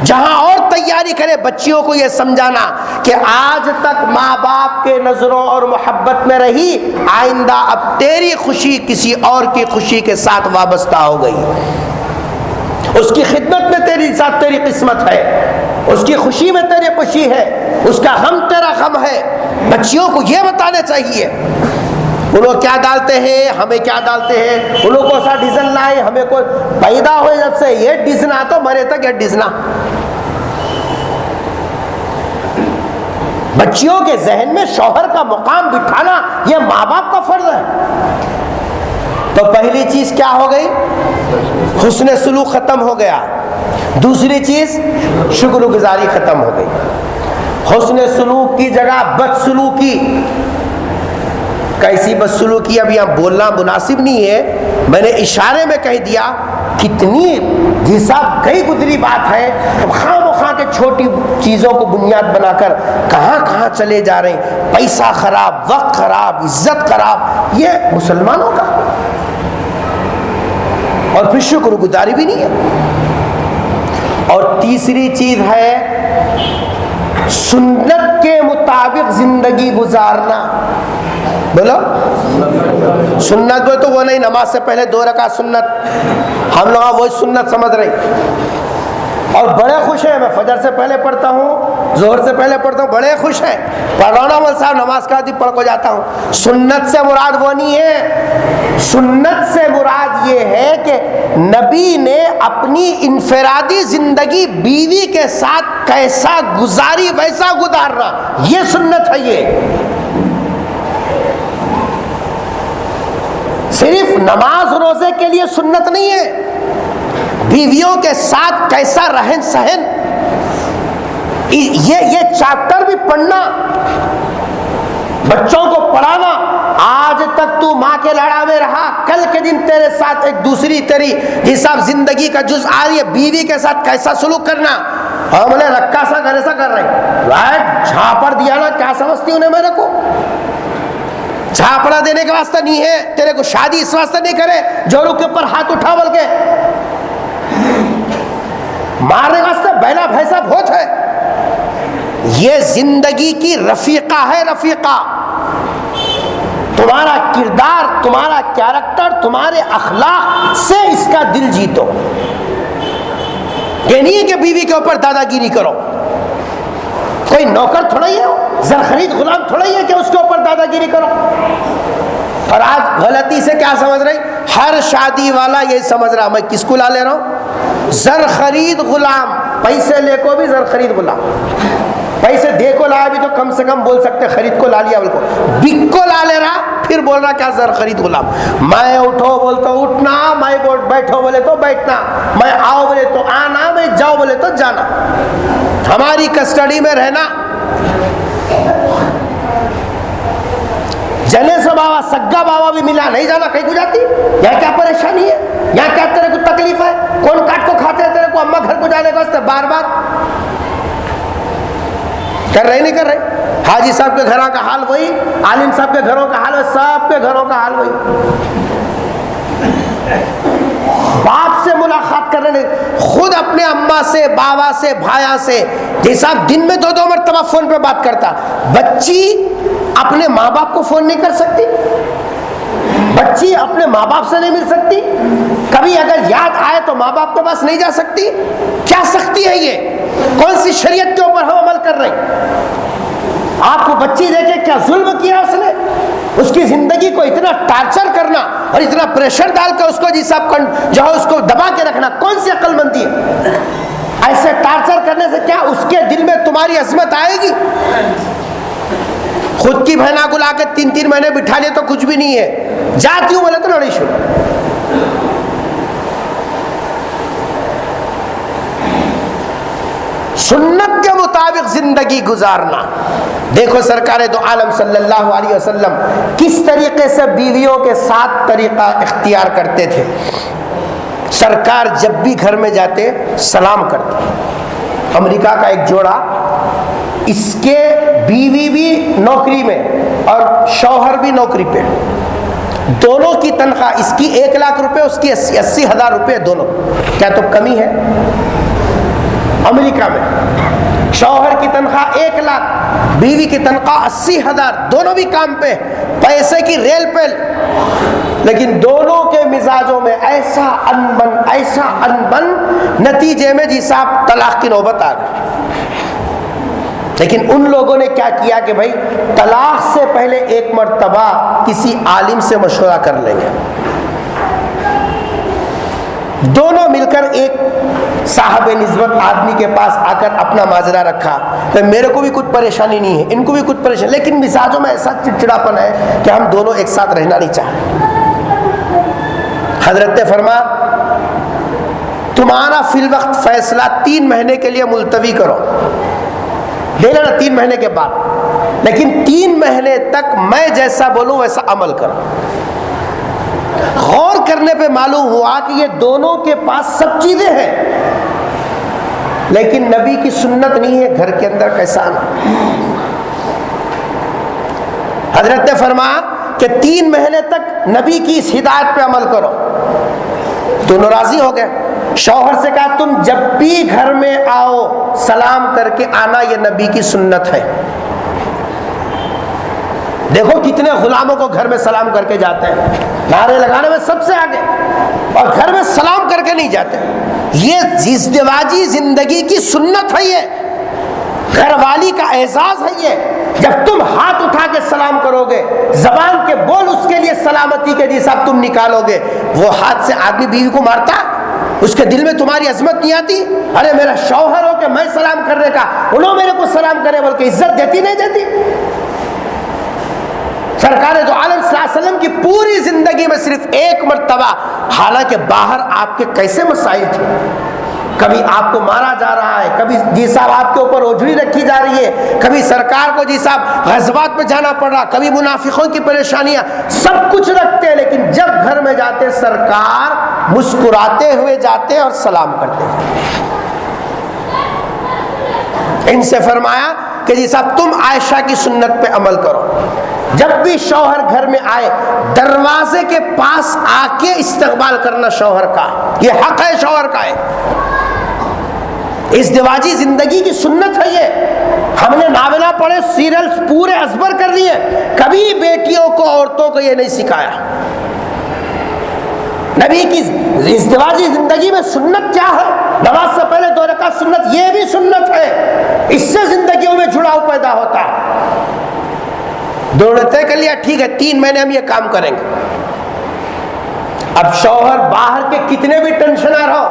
جہاں اور تیاری کرے بچیوں کو یہ سمجھانا کہ آج تک ماں باپ کے نظروں اور محبت میں رہی، آئندہ اب تیری خوشی کسی اور کی خوشی کے ساتھ وابستہ ہو گئی. اس کی خدمت میں تیری ساتھ تیری قسمت ہے، اس کی خوشی میں تیری خوشی ہے، اس کا غم تیرا غم ہے. بچیوں کو یہ بتانا چاہیے. وہ لوگ کیا ڈالتے ہیں، ہمیں کیا ڈالتے ہیں. وہ لوگ کو سا ڈیزن لائے، ہمیں کوئی پیدا ہوئے جب سے یہ ڈیزنا تو مرے تک یہ ڈیزنا. بچیوں کے ذہن میں شوہر کا مقام بٹھانا یہ ماں باپ کا فرض ہے. تو پہلی چیز کیا ہو گئی؟ حسن سلوک ختم ہو گیا. دوسری چیز شکر گزاری ختم ہو گئی. حسن سلوک کی جگہ بد سلوکی. کیسی بد سلوکی اب یہاں بولنا مناسب نہیں ہے، میں نے اشارے میں کہہ دیا. کتنی جی صاحب گئی گزری بات ہے، خواہ مخواہ کے چھوٹی چیزوں کو بنیاد بنا کر کہاں کہاں چلے جا رہے ہیں. پیسہ خراب، وقت خراب، عزت خراب، یہ مسلمانوں کا. اور پھر شکر گزاری بھی نہیں ہے. اور تیسری چیز ہے سنت کے مطابق زندگی گزارنا. بولو سنت بولے تو وہ نہیں نماز سے پہلے 2 رکعت سنت، ہم لوگ وہی سنت سمجھ رہے اور بڑے خوش ہیں. میں فجر سے پہلے پڑھتا ہوں، ظہر سے پہلے پڑھتا ہوں، بڑے خوش ہیں. پڑھ رہا ہوں صاحب نماز کا دی پڑھ کو جاتا ہوں. سنت سے مراد وہ نہیں ہے. سنت سے مراد یہ ہے کہ نبی نے اپنی انفرادی زندگی بیوی کے ساتھ کیسا گزاری ویسا گزارنا، یہ سنت ہے. یہ صرف نماز روزے کے لیے سنت نہیں ہے، بیویوں کے ساتھ کیسا رہن سہن، یہ چیپٹر بھی پڑھنا، بچوں کو پڑھانا. آج تک تو ماں کے لڑا میں رہا، کل کے دن تیرے ساتھ ایک دوسری تیری حساب زندگی کا جز آ رہی ہے، بیوی کے ساتھ کیسا سلوک کرنا. ہم بولے رکھا سا گھر ایسا کر رہے رائٹ جھاپڑ دیا نا، کیا سمجھتی انہیں میرے کو؟ جھاپڑا دینے کے واسطہ نہیں ہے، تیرے کو شادی اس واسطے نہیں کرے جورو کے اوپر ہاتھ اٹھا بول کے مارنے کے واسطے بیلا بھینسا بہت ہے. یہ زندگی کی رفیقہ ہے. رفیقہ تمہارا کردار، تمہارا کیریکٹر، تمہارے اخلاق سے اس کا دل جیتو. یہ نہیں ہے کہ بیوی کے اوپر دادا گیری کرو. کوئی نوکر تھوڑا ہی ہے، زرخرید غلام تھوڑا ہی ہے کہ اس کے اوپر دادا گیری کرو. اور آج غلطی سے کیا سمجھ رہی، ہر شادی والا یہی سمجھ رہا میں کس کو لا لے رہا ہوں، زرخرید غلام. پیسے لے کو بھی زرخرید غلام، پیسے دے کو لایا بھی تو کم سے کم بول سکتے خرید کو لا لیا، بول کو بک کو لا لے رہا، پھر بول رہا کیا زرخرید غلام. میں اٹھو بول تو اٹھنا، میں بیٹھو بولے تو بیٹھنا، میں آؤ بولے تو آنا، میں جاؤ بولے تو جانا، ہماری کسٹڈی میں رہنا. جنے سے بابا سگا بابا بھی ملا نہیں جانا کہیں کو جاتی. یہاں کیا پریشانی ہے، یہاں کیا تیرے کو تکلیف ہے، کون کاٹ کو کھاتے ہیں تیرے کو اماں گھر کو جانے کا بار بار کر رہے نہیں کر رہے. حاجی صاحب کے گھروں کا حال وہی، عالم صاحب کے گھروں کا حال وہی، سب کے گھروں کا حال وہی. باپ سے ملاقات کرنے نہیں، خود اپنے اماں سے، بابا سے، بھایا سے. جیسا دن میں 2 مرتبہ فون پہ بات کرتا. بچی اپنے ماں باپ کو فون نہیں کر سکتی، بچی اپنے ماں باپ سے نہیں مل سکتی، کبھی اگر یاد آئے تو ماں باپ کے پاس نہیں جا سکتی. کیا سختی ہے یہ؟ کون سی شریعت کے اوپر ہم عمل کر رہے ہیں؟ آپ کو بچی دیکھے کیا ظلم کیا اس نے؟ اس کی زندگی کو اتنا ٹارچر کرنا اور اتنا پریشر ڈال کے اس کو جی صاحب جو ہے اس کو دبا کے رکھنا کون سی عقل مندی ہے؟ ایسے ٹارچر کرنے سے کیا اس کے دل میں تمہاری عظمت آئے گی؟ خود کی بہنا کو لا کے 3 مہینے بٹھا لے تو کچھ بھی نہیں ہے، جاتی ہوں بولے تو لڑائی شروع. سنت کے مطابق زندگی گزارنا. دیکھو سرکار دو عالم صلی اللہ علیہ وسلم کس طریقے سے بیویوں کے ساتھ طریقہ اختیار کرتے تھے. سرکار جب بھی گھر میں جاتے سلام کرتے. امریکہ کا ایک جوڑا، اس کے بیوی بھی نوکری میں اور شوہر بھی نوکری پہ، دونوں کی تنخواہ، اس کی 1 لاکھ روپے، اس کی 80,000 روپے دونوں. کیا تو کمی ہے؟ امریکہ میں شوہر کی تنخواہ 1 لاکھ، بیوی کی تنخواہ 80,000، دونوں بھی کام پہ، پیسے کی ریل پیل. لیکن دونوں کے مزاجوں میں ایسا انبن نتیجے میں جی صاحب طلاق کی نوبت آ گئی. لیکن ان لوگوں نے کیا کیا کہ بھائی طلاق سے پہلے 1 مرتبہ کسی عالم سے مشورہ کر لیں گے. دونوں مل کر ایک صاحب نسبت آدمی کے پاس آ کر اپنا ماجرا رکھا. کہ میرے کو بھی کچھ پریشانی نہیں ہے، ان کو بھی کچھ پریشانی، لیکن مزاجوں میں ایسا چڑچڑاپن ہے کہ ہم دونوں ایک ساتھ رہنا نہیں چاہتے۔ حضرت نے فرمایا تمہارا فی الوقت فیصلہ 3 مہینے کے لیے ملتوی کرو، لے لینا 3 مہینے کے بعد، لیکن 3 مہینے تک میں جیسا بولوں ویسا عمل کرو۔ غور کرنے پہ معلوم ہوا کہ یہ دونوں کے پاس سب چیزیں ہیں، لیکن نبی کی سنت نہیں ہے گھر کے اندر کیسا آنا۔ حضرت نے فرمایا کہ 3 مہینے تک نبی کی اس ہدایت پہ عمل کرو۔ دونوں راضی ہو گئے۔ شوہر سے کہا تم جب بھی گھر میں آؤ سلام کر کے آنا، یہ نبی کی سنت ہے۔ دیکھو کتنے غلاموں کو گھر میں سلام کر کے جاتے ہیں، نعرے لگانے میں سب سے آگے، اور گھر میں سلام کر کے نہیں جاتے۔ یہ ازدواجی زندگی کی سنت ہے، یہ گھر والی کا اعزاز ہے۔ یہ جب تم ہاتھ اٹھا کے سلام کرو گے، زبان کے بول اس کے لیے سلامتی کے جیسا تم نکالو گے، وہ ہاتھ سے آدمی بیوی کو مارتا، اس کے دل میں تمہاری عظمت نہیں آتی؟ ارے میرا شوہر ہو کہ میں سلام کرنے کا، انہوں میرے کو سلام کرے بلکہ عزت دیتی نہیں دیتی؟ سرکار دو عالم صلی اللہ علیہ وسلم کی پوری زندگی میں صرف 1 مرتبہ، حالانکہ باہر آپ کے کیسے مسائل تھے، کبھی آپ کو مارا جا رہا ہے، کبھی جی صاحب آپ کے اوپر اوجھڑی رکھی جا رہی ہے، کبھی سرکار کو جی صاحب غزوات پہ جانا پڑ رہا، کبھی منافقوں کی پریشانیاں، سب کچھ رکھتے ہیں، لیکن جب گھر میں جاتے سرکار مسکراتے ہوئے جاتے اور سلام کرتے ہیں۔ ان سے فرمایا کہ جی صاحب تم عائشہ کی سنت پہ عمل کرو، جب بھی شوہر گھر میں آئے دروازے کے پاس آ کے استقبال کرنا شوہر کا، یہ حق ہے شوہر کا ہے۔ ازدواجی زندگی کی سنت ہے یہ۔ ہم نے ناولہ پڑھے، سیریلز پورے ازبر کر لیے، کبھی بیٹیوں کو عورتوں کو یہ نہیں سکھایا۔ نبی کی ازدواجی زندگی میں سنت کیا ہے؟ نماز سے پہلے 2 رکعت سنت، یہ بھی سنت ہے، اس سے زندگیوں میں جڑاؤ پیدا ہوتا ہے۔ دونوں طے کر لیا ٹھیک ہے 3 مہینے ہم یہ کام کریں گے۔ اب شوہر باہر کے کتنے بھی ٹینشنر ہو،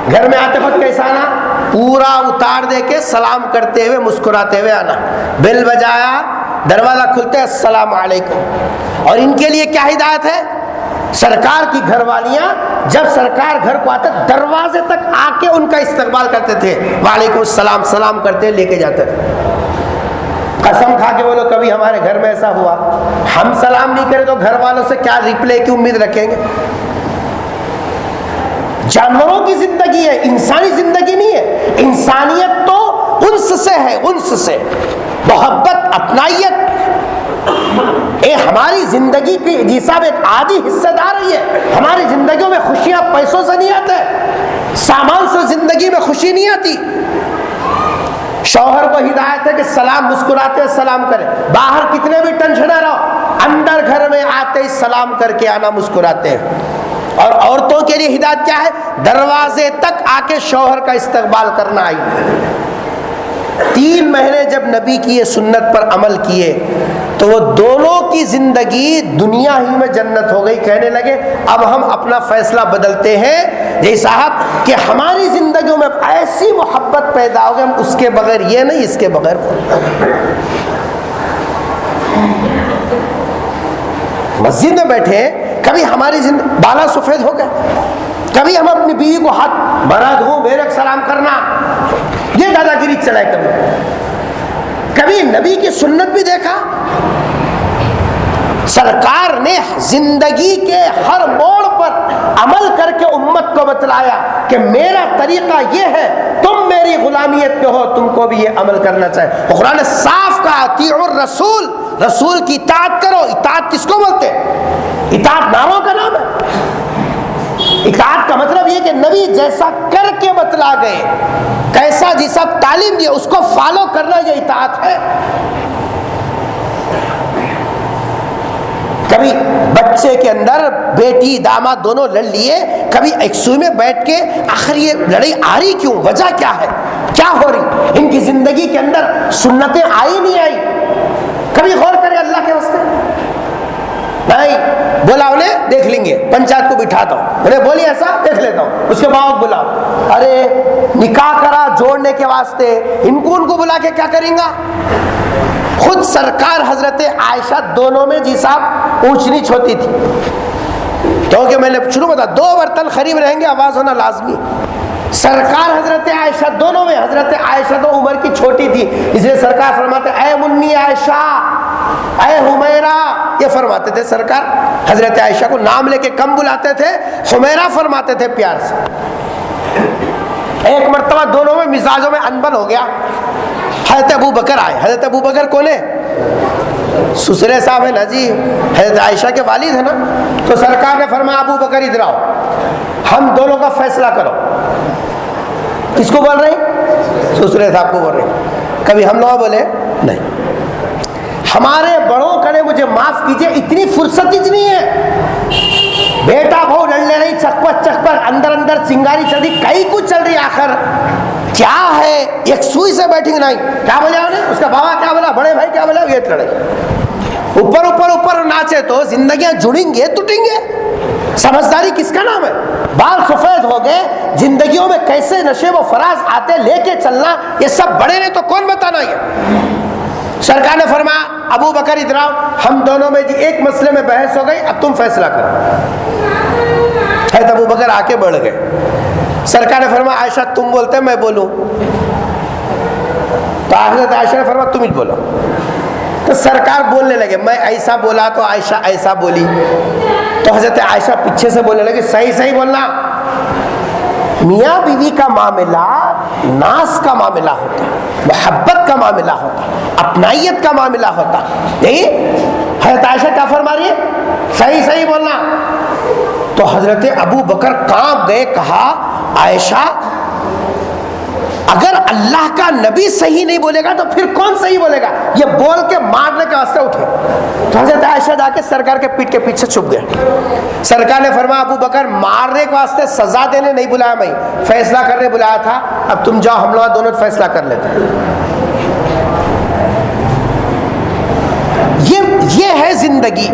گھر میں آتے وقت کیسا آنا؟ پورا اتار دے کے سلام کرتے ہوئے مسکراتے ہوئے آنا۔ بیل بجایا، دروازہ کھلتے السلام علیکم۔ اور ان کے لیے کیا ہدایت ہے؟ سرکار کی گھر والیاں جب سرکار گھر کو آتے دروازے تک آ کے ان کا استقبال کرتے تھے، وعلیکم السلام، سلام کرتے لے کے جاتے تھے۔ قسم کھا کے بولو کبھی ہمارے گھر میں ایسا ہوا؟ ہم سلام نہیں کرے تو گھر والوں سے کیا ریپلے کی امید رکھیں گے؟ جانوروں کی زندگی ہے، انسانی زندگی نہیں ہے۔ انسانیت تو انس سے ہے، انس سے محبت، اپنائیت۔ ہماری زندگی کی جی صاحب ایک عادی حصہ دار ہے یہ۔ ہماری زندگیوں میں خوشیاں پیسوں سے نہیں آتے، سامان سے زندگی میں خوشی نہیں آتی۔ شوہر کو ہدایت ہے کہ سلام مسکراتے سلام کرے، باہر کتنے بھی ٹینشن رہو، اندر گھر میں آتے ہی سلام کر کے آنا، مسکراتے ہیں۔ اور عورتوں کے لیے ہدایت کیا ہے؟ دروازے تک آ کے شوہر کا استقبال کرنا۔ آئی 3 مہینے جب نبی کی یہ سنت پر عمل کیے تو وہ دونوں کی زندگی دنیا ہی میں جنت ہو گئی۔ کہنے لگے اب ہم اپنا فیصلہ بدلتے ہیں جی صاحب کہ ہماری زندگیوں میں ایسی محبت پیدا ہوگی، ہم اس کے بغیر یہ نہیں، اس کے بغیر مسجد میں بیٹھے کبھی ہماری بالا سفید ہو گئے، کبھی ہم اپنی بیوی کو ہاتھ مرد ہوں میرے سلام کرنا، یہ دادا گیری چلائے۔ کبھی نبی کی سنت بھی دیکھا، سرکار نے زندگی کے ہر موڑ پر عمل کر کے امت کو بتلایا کہ میرا طریقہ یہ ہے، تم میری غلامیت میں ہو، تم کو بھی یہ عمل کرنا چاہیے۔ قرآن نے صاف کہا اطیعوا الرسول، رسول کی اطاعت کرو۔ اطاعت کس کو بولتے؟ اطاعت ناموں کا نام ہے۔ اطاعت کا مطلب یہ کہ نبی جیسا کر کے بتلا گئے، کیسا جیسا تعلیم دیا اس کو فالو کرنا، یہ اطاعت ہے۔ کبھی بچے کے اندر بیٹی داماد دونوں لڑ لیے، کبھی ایک سوئی میں بیٹھ کے آخر یہ لڑائی آ رہی کیوں، وجہ کیا ہے، کیا ہو رہی؟ ان کی زندگی کے اندر سنتیں آئی نہیں آئی؟ کبھی غور کرے اللہ کے واسطے۔ نہیں بولا انہیں دیکھ لیں گے، پنچایت کو بٹھاتا ہوں، انہیں بولی ایسا دیکھ لیتا ہوں، اس کے بعد بلاؤ۔ ارے نکاح کرا جوڑنے کے واسطے، ان کو بلا کے کیا کریں گا؟ خود سرکار حضرت عائشہ دونوں میں جی صاحب اونچ نیچ ہوتی تھی، کیونکہ میں نے شروع بتا 2 برتن قریب رہیں گے آواز ہونا لازمی۔ سرکار حضرت عائشہ دونوں میں، حضرت عائشہ تو عمر کی چھوٹی تھی، اس لیے سرکار فرماتے اے منی عائشہ، اے حمیرہ، یہ فرماتے تھے سرکار۔ حضرت عائشہ کو نام لے کے کم بلاتے تھے، حمیرہ فرماتے تھے پیار سے۔ ایک مرتبہ دونوں میں مزاجوں میں انبن ہو گیا، حضرت ابو بکر آئے۔ حضرت ابو بکر کون ہے؟ سسرے صاحب ہے نا جی، حضرت عائشہ کے والد ہے نا۔ تو سرکار نے فرمایا ابو بکر ادھر آؤ، ہم دونوں کا فیصلہ کرو۔ کس کو بول رہے ہیں؟ سسرے صاحب کو بول رہے ہیں۔ کبھی ہم لوگ بولے نہیں، ہمارے بڑوں کا نے مجھے معاف کیجئے، اتنی فرصت ہی نہیں ہے، بیٹا بہو لڑنے رہی، چکپر اندر اندر چنگاری چل رہی، کئی کچھ چل رہی، آخر کیا ہے ایک سوئی سے بیٹھیں گے نہیں۔ کیا بولے انہیں؟ اس کا بابا کیا بولا، بڑے بھائی کیا بولا، یہ لڑائی اوپر اوپر اوپر ناچے تو زندگیاں جڑیں گے ٹوٹیں گے۔ سمجھداری کس کا نام ہے؟ بال سفید ہو گئے، زندگیوں میں کیسے نشیب و فراز آتے، لے کے چلنا، یہ سب بڑے نے تو کون بتانا یہ؟ سرکار نے فرمایا ابو بکر ادھر آؤ، ہم دونوں میں جی ایک مسئلے میں بحث ہو گئی، اب تم فیصلہ کرو۔ حضرت ابو بکر آ کے بڑھ گئے۔ سرکار نے فرمایا عائشہ تم بولتے میں بولوں؟ تو حضرت عائشہ نے فرمایا تم ہی بولو۔ تو سرکار بولنے لگے، میں ایسا بولا تو عائشہ ایسا بولی، تو حضرت عائشہ پیچھے سے بولنے لگے صحیح صحیح بولنا۔ میاں بیوی کا معاملہ ناز کا معاملہ ہوتا، محبت کا معاملہ ہوتا، اپنائیت کا معاملہ ہوتا، نہیں؟ حضرت عائشہ کیا فرما رہی ہے؟ صحیح صحیح بولنا۔ تو حضرت ابو بکر کانپ گئے، کہا عائشہ اگر اللہ کا نبی صحیح نہیں بولے گا تو پھر کون صحیح بولے گا؟ یہ بول کے مارنے کے واسطے اٹھے۔ تو حضرت عائشہ جا کے سرکار کے پیٹ کے پیچھے چھپ گئے۔ سرکار نے فرمایا ابو بکر مارنے کے واسطے سزا دینے نہیں بلایا، میں فیصلہ کرنے بلایا تھا، اب تم جاؤ ہم لوگ دونوں فیصلہ کر لیتے ہیں۔ یہ ہے زندگی۔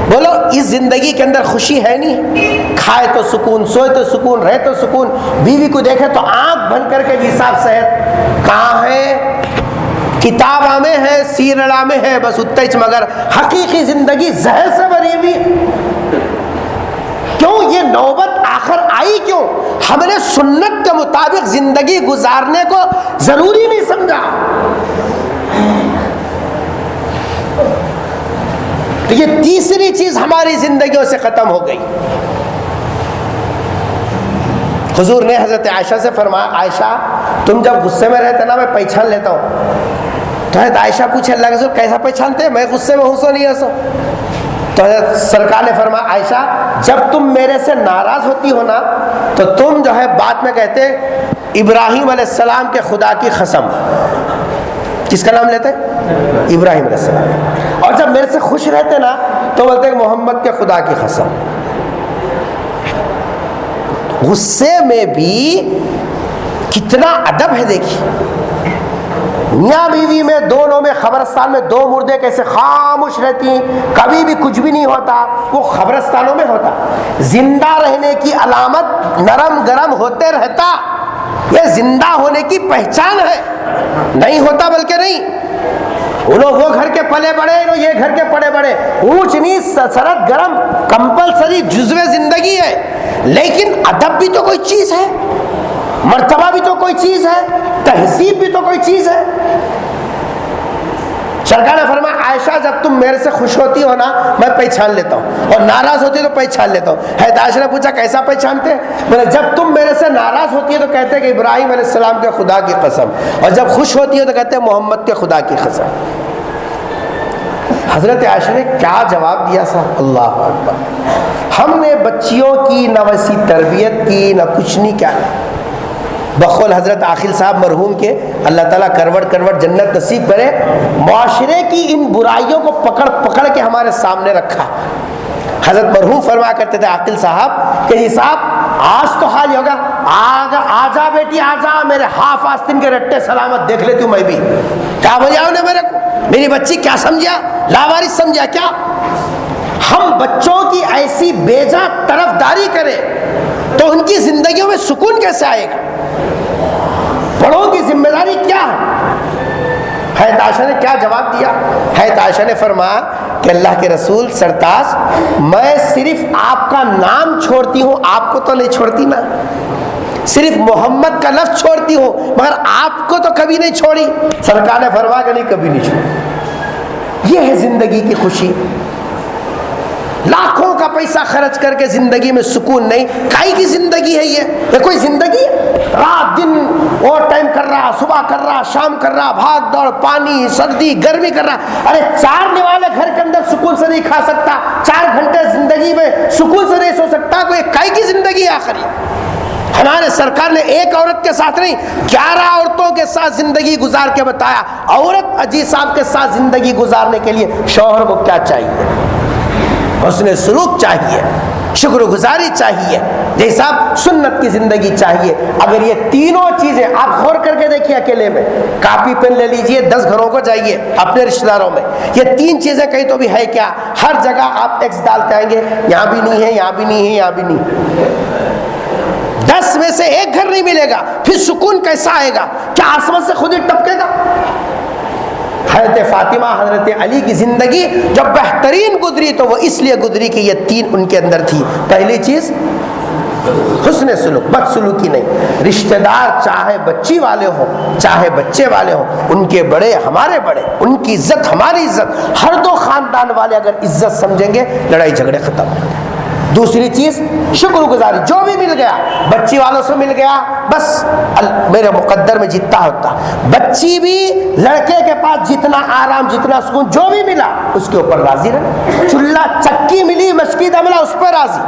بولو اس زندگی کے اندر خوشی ہے نہیں؟ کھائے تو سکون، سوئے تو سکون، رہے تو سکون، بیوی کو دیکھے تو آنکھ بند کر کے بھی حساب صحت کہاں ہے؟ کتاب میں ہے، سیرڑا میں ہے، بس اتنے مگر حقیقی زندگی زہر سے بھری ہوئی۔ کیوں یہ نوبت آخر آئی؟ کیوں ہم نے سنت کے مطابق زندگی گزارنے کو ضروری نہیں سمجھا؟ تو یہ تیسری چیز ہماری زندگیوں سے ختم ہو گئی۔ حضور نے حضرت عائشہ سے فرمایا عائشہ تم جب غصے میں رہتے نا میں پہچان لیتا ہوں۔ تو حضرت عائشہ پوچھے اللہ کے رسول کیسا پہچانتے ہیں؟ میں غصے میں ہوں سو نہیں ہنسو؟ تو حضرت سرکار نے فرمایا عائشہ جب تم میرے سے ناراض ہوتی ہو نا تو تم جو ہے بات میں کہتے ابراہیم علیہ السلام کے خدا کی قسم۔ کس کا نام لیتے؟ ابراہیم علیہ السلام۔ اور جب میرے سے خوش رہتے نا تو بولتے محمد کے خدا کی قسم۔ غصے میں بھی کتنا ادب ہے دیکھیے۔ میاں بیوی میں دونوں میں قبرستان میں دو مردے کیسے خاموش رہتی ہیں، کبھی بھی کچھ بھی نہیں ہوتا، وہ قبرستانوں میں ہوتا۔ زندہ رہنے کی علامت نرم گرم ہوتے رہتا، یہ زندہ ہونے کی پہچان ہے۔ نہیں ہوتا بلکہ نہیں، وہ لوگ وہ گھر کے پلے بڑے، یہ گھر کے پڑے بڑے، اونچ نیچ سرد گرم کمپلسری جزو زندگی ہے۔ لیکن ادب بھی تو کوئی چیز ہے، مرتبہ بھی تو کوئی چیز ہے، تہذیب بھی تو کوئی چیز ہے۔ سرکار نے فرمایا عائشہ جب تم میرے سے خوش ہوتی ہو نا میں پہچان لیتا ہوں، اور ناراض ہوتی تو پہچان لیتا ہوں۔ حضرت عائشہ نے پوچھا کیسا پہچانتے؟ بولے جب تم میرے سے ناراض ہوتی ہے تو کہتے ہیں کہ ابراہیم علیہ السلام کے خدا کی قسم، اور جب خوش ہوتی ہے تو کہتے ہیں محمد کے خدا کی قسم۔ حضرت عائشہ نے کیا جواب دیا تھا؟ اللہ اکبر۔ ہم نے بچیوں کی نہ ویسی تربیت کی نہ کچھ نہیں کیا، بقول حضرت عاقل صاحب مرحوم کے اللہ تعالیٰ کروڑ کروڑ جنت نصیب کرے، معاشرے کی ان برائیوں کو پکڑ پکڑ کے ہمارے سامنے رکھا۔ حضرت مرحوم فرمایا کرتے تھے عاقل صاحب کہ جی صاحب آج تو حال ہوگا، آجا بیٹی آجا، میرے ہاف آستین کے رٹے سلامت دیکھ لیتی ہوں میں بھی۔ کیا بجا انہیں میرے کو، میری بچی کیا سمجھا؟ لاوارث سمجھا کیا؟ ہم بچوں کی ایسی بیجا طرفداری کریں تو ان کی زندگیوں میں سکون کیسے آئے گا؟ بڑوں کی ذمہ داری کیا ہے؟ حضرت عائشہ نے کیا جواب دیا؟ حضرت عائشہ نے فرمایا کہ اللہ کے رسول سرتاج، میں صرف آپ کا نام چھوڑتی ہوں، آپ کو تو نہیں چھوڑتی نا، صرف محمد کا لفظ چھوڑتی ہوں مگر آپ کو تو کبھی نہیں چھوڑی۔ سرکار نے فرمایا کہ نہیں، کبھی نہیں چھوڑی۔ یہ ہے زندگی کی خوشی۔ لاکھوں کا پیسہ خرچ کر کے زندگی میں سکون نہیں، کائی کی زندگی ہے یہ کوئی زندگی ہے؟ رات دن اور ٹائم کر رہا، صبح کر رہا، شام کر رہا، بھاگ دوڑ، پانی، سردی، گرمی کر رہا۔ ارے 4 نوالے گھر کے اندر سکون سے نہیں کھا سکتا، 4 گھنٹے زندگی میں سکون سے نہیں سو سکتا، کوئی کائی کی زندگی ہے آخر یہ؟ ہمارے سرکار نے ایک عورت کے ساتھ نہیں 11 عورتوں کے ساتھ زندگی گزار کے بتایا۔ عورت اجی صاحب کے ساتھ زندگی گزارنے کے لیے شوہر کو کیا چاہیے؟ حسن سلوک چاہیے، شکر گزاری چاہیے، جی صاحب سنت کی زندگی چاہیے۔ اگر یہ تینوں چیزیں آپ غور کر کے دیکھیے، اکیلے میں کاپی پین لے لیجئے، 10 گھروں کو جائیے اپنے رشتہ داروں میں، یہ 3 چیزیں کہیں تو بھی ہے کیا؟ ہر جگہ آپ ایکس ڈالتے آئیں گے، یہاں بھی نہیں ہے، یہاں بھی نہیں ہے، یہاں بھی نہیں ہے۔ 10 میں سے 1 گھر نہیں ملے گا، پھر سکون کیسا آئے گا؟ کیا آسمان سے خود ہی ٹپکے گا؟ حضرت فاطمہ، حضرت علی کی زندگی جب بہترین گزری تو وہ اس لیے گزری کہ یہ 3 ان کے اندر تھی۔ پہلی چیز حسن سلوک، بد سلوکی نہیں۔ رشتہ دار چاہے بچی والے ہوں چاہے بچے والے ہوں، ان کے بڑے ہمارے بڑے، ان کی عزت ہماری عزت، ہر 2 خاندان والے اگر عزت سمجھیں گے لڑائی جھگڑے ختم ہو گئے۔ دوسری چیز شکر گزاری، جو بھی مل گیا، بچی والوں سے مل گیا بس میرے مقدر میں جتنا ہوتا، بچی بھی لڑکے کے پاس جتنا آرام جتنا سکون جو بھی ملا اس کے اوپر راضی رہے۔ چولہا چکی ملی، مشکیدہ ملا، اس پہ راضی،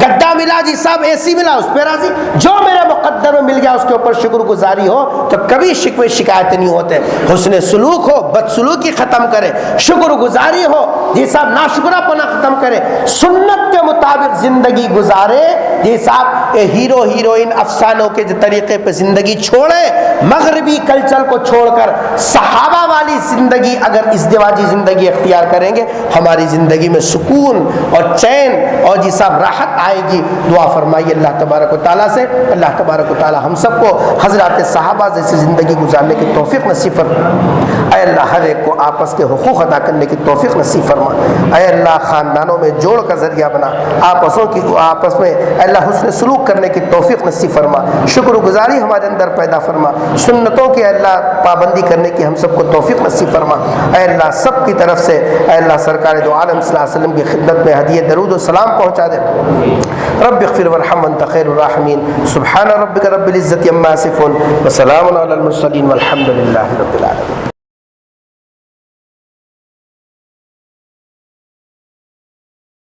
گڈھا ملا جی صاحب، اے سی ملا، اس پہ راضی، جو میرے مقدر میں مل گیا اس کے اوپر شکر گزاری ہو تو کبھی شکوے شکایت نہیں ہوتے۔ حسن سلوک ہو، بد سلوکی ختم کرے، شکر گزاری ہو جی صاحب، ناشکرا پنا ختم کرے، سنت کے مطابق زندگی گزارے جی صاحب۔ ہیرو ہیروئن افسانوں کے طریقے پہ زندگی چھوڑے، مغربی کلچر کو چھوڑ کر صحابہ والی زندگی اگر ازدواجی زندگی اختیار کریں گے، ہماری زندگی میں سکون اور چین اور جی صاحب راحت آئے گی۔ دعا فرمائیے اللہ تبارک و تعالیٰ سے، اللہ تبارک و تعالیٰ ہم سب کو حضرات صحابہ جیسی زندگی گزارنے کی توفیق نصیب فرما۔ اے اللہ ہر ایک کو آپس کے حقوق ادا کرنے کی توفیق نصیب فرما۔ اے اللہ خاندانوں میں جوڑ کا ذریعہ بنا، آپس میں اے اللہ حسن سلوک کرنے کی توفیق نصیب فرما، شکر گزاری ہمارے اندر پیدا فرما، سنتوں کی اے اللہ پابندی کرنے کی ہم سب کو توفیق نصیب فرما۔ اے اللہ سب کی طرف سے اے اللہ سرکار دو عالم صلی اللہ علیہ وسلم کی خدمت میں ہدیہ درود و سلام پہنچا دے۔ رب اغفر وارحم وانت خیر الراحمین۔ سبحان ربک رب العزۃ عما یصفون وسلام علی المرسلین والحمد للہ رب العالمین۔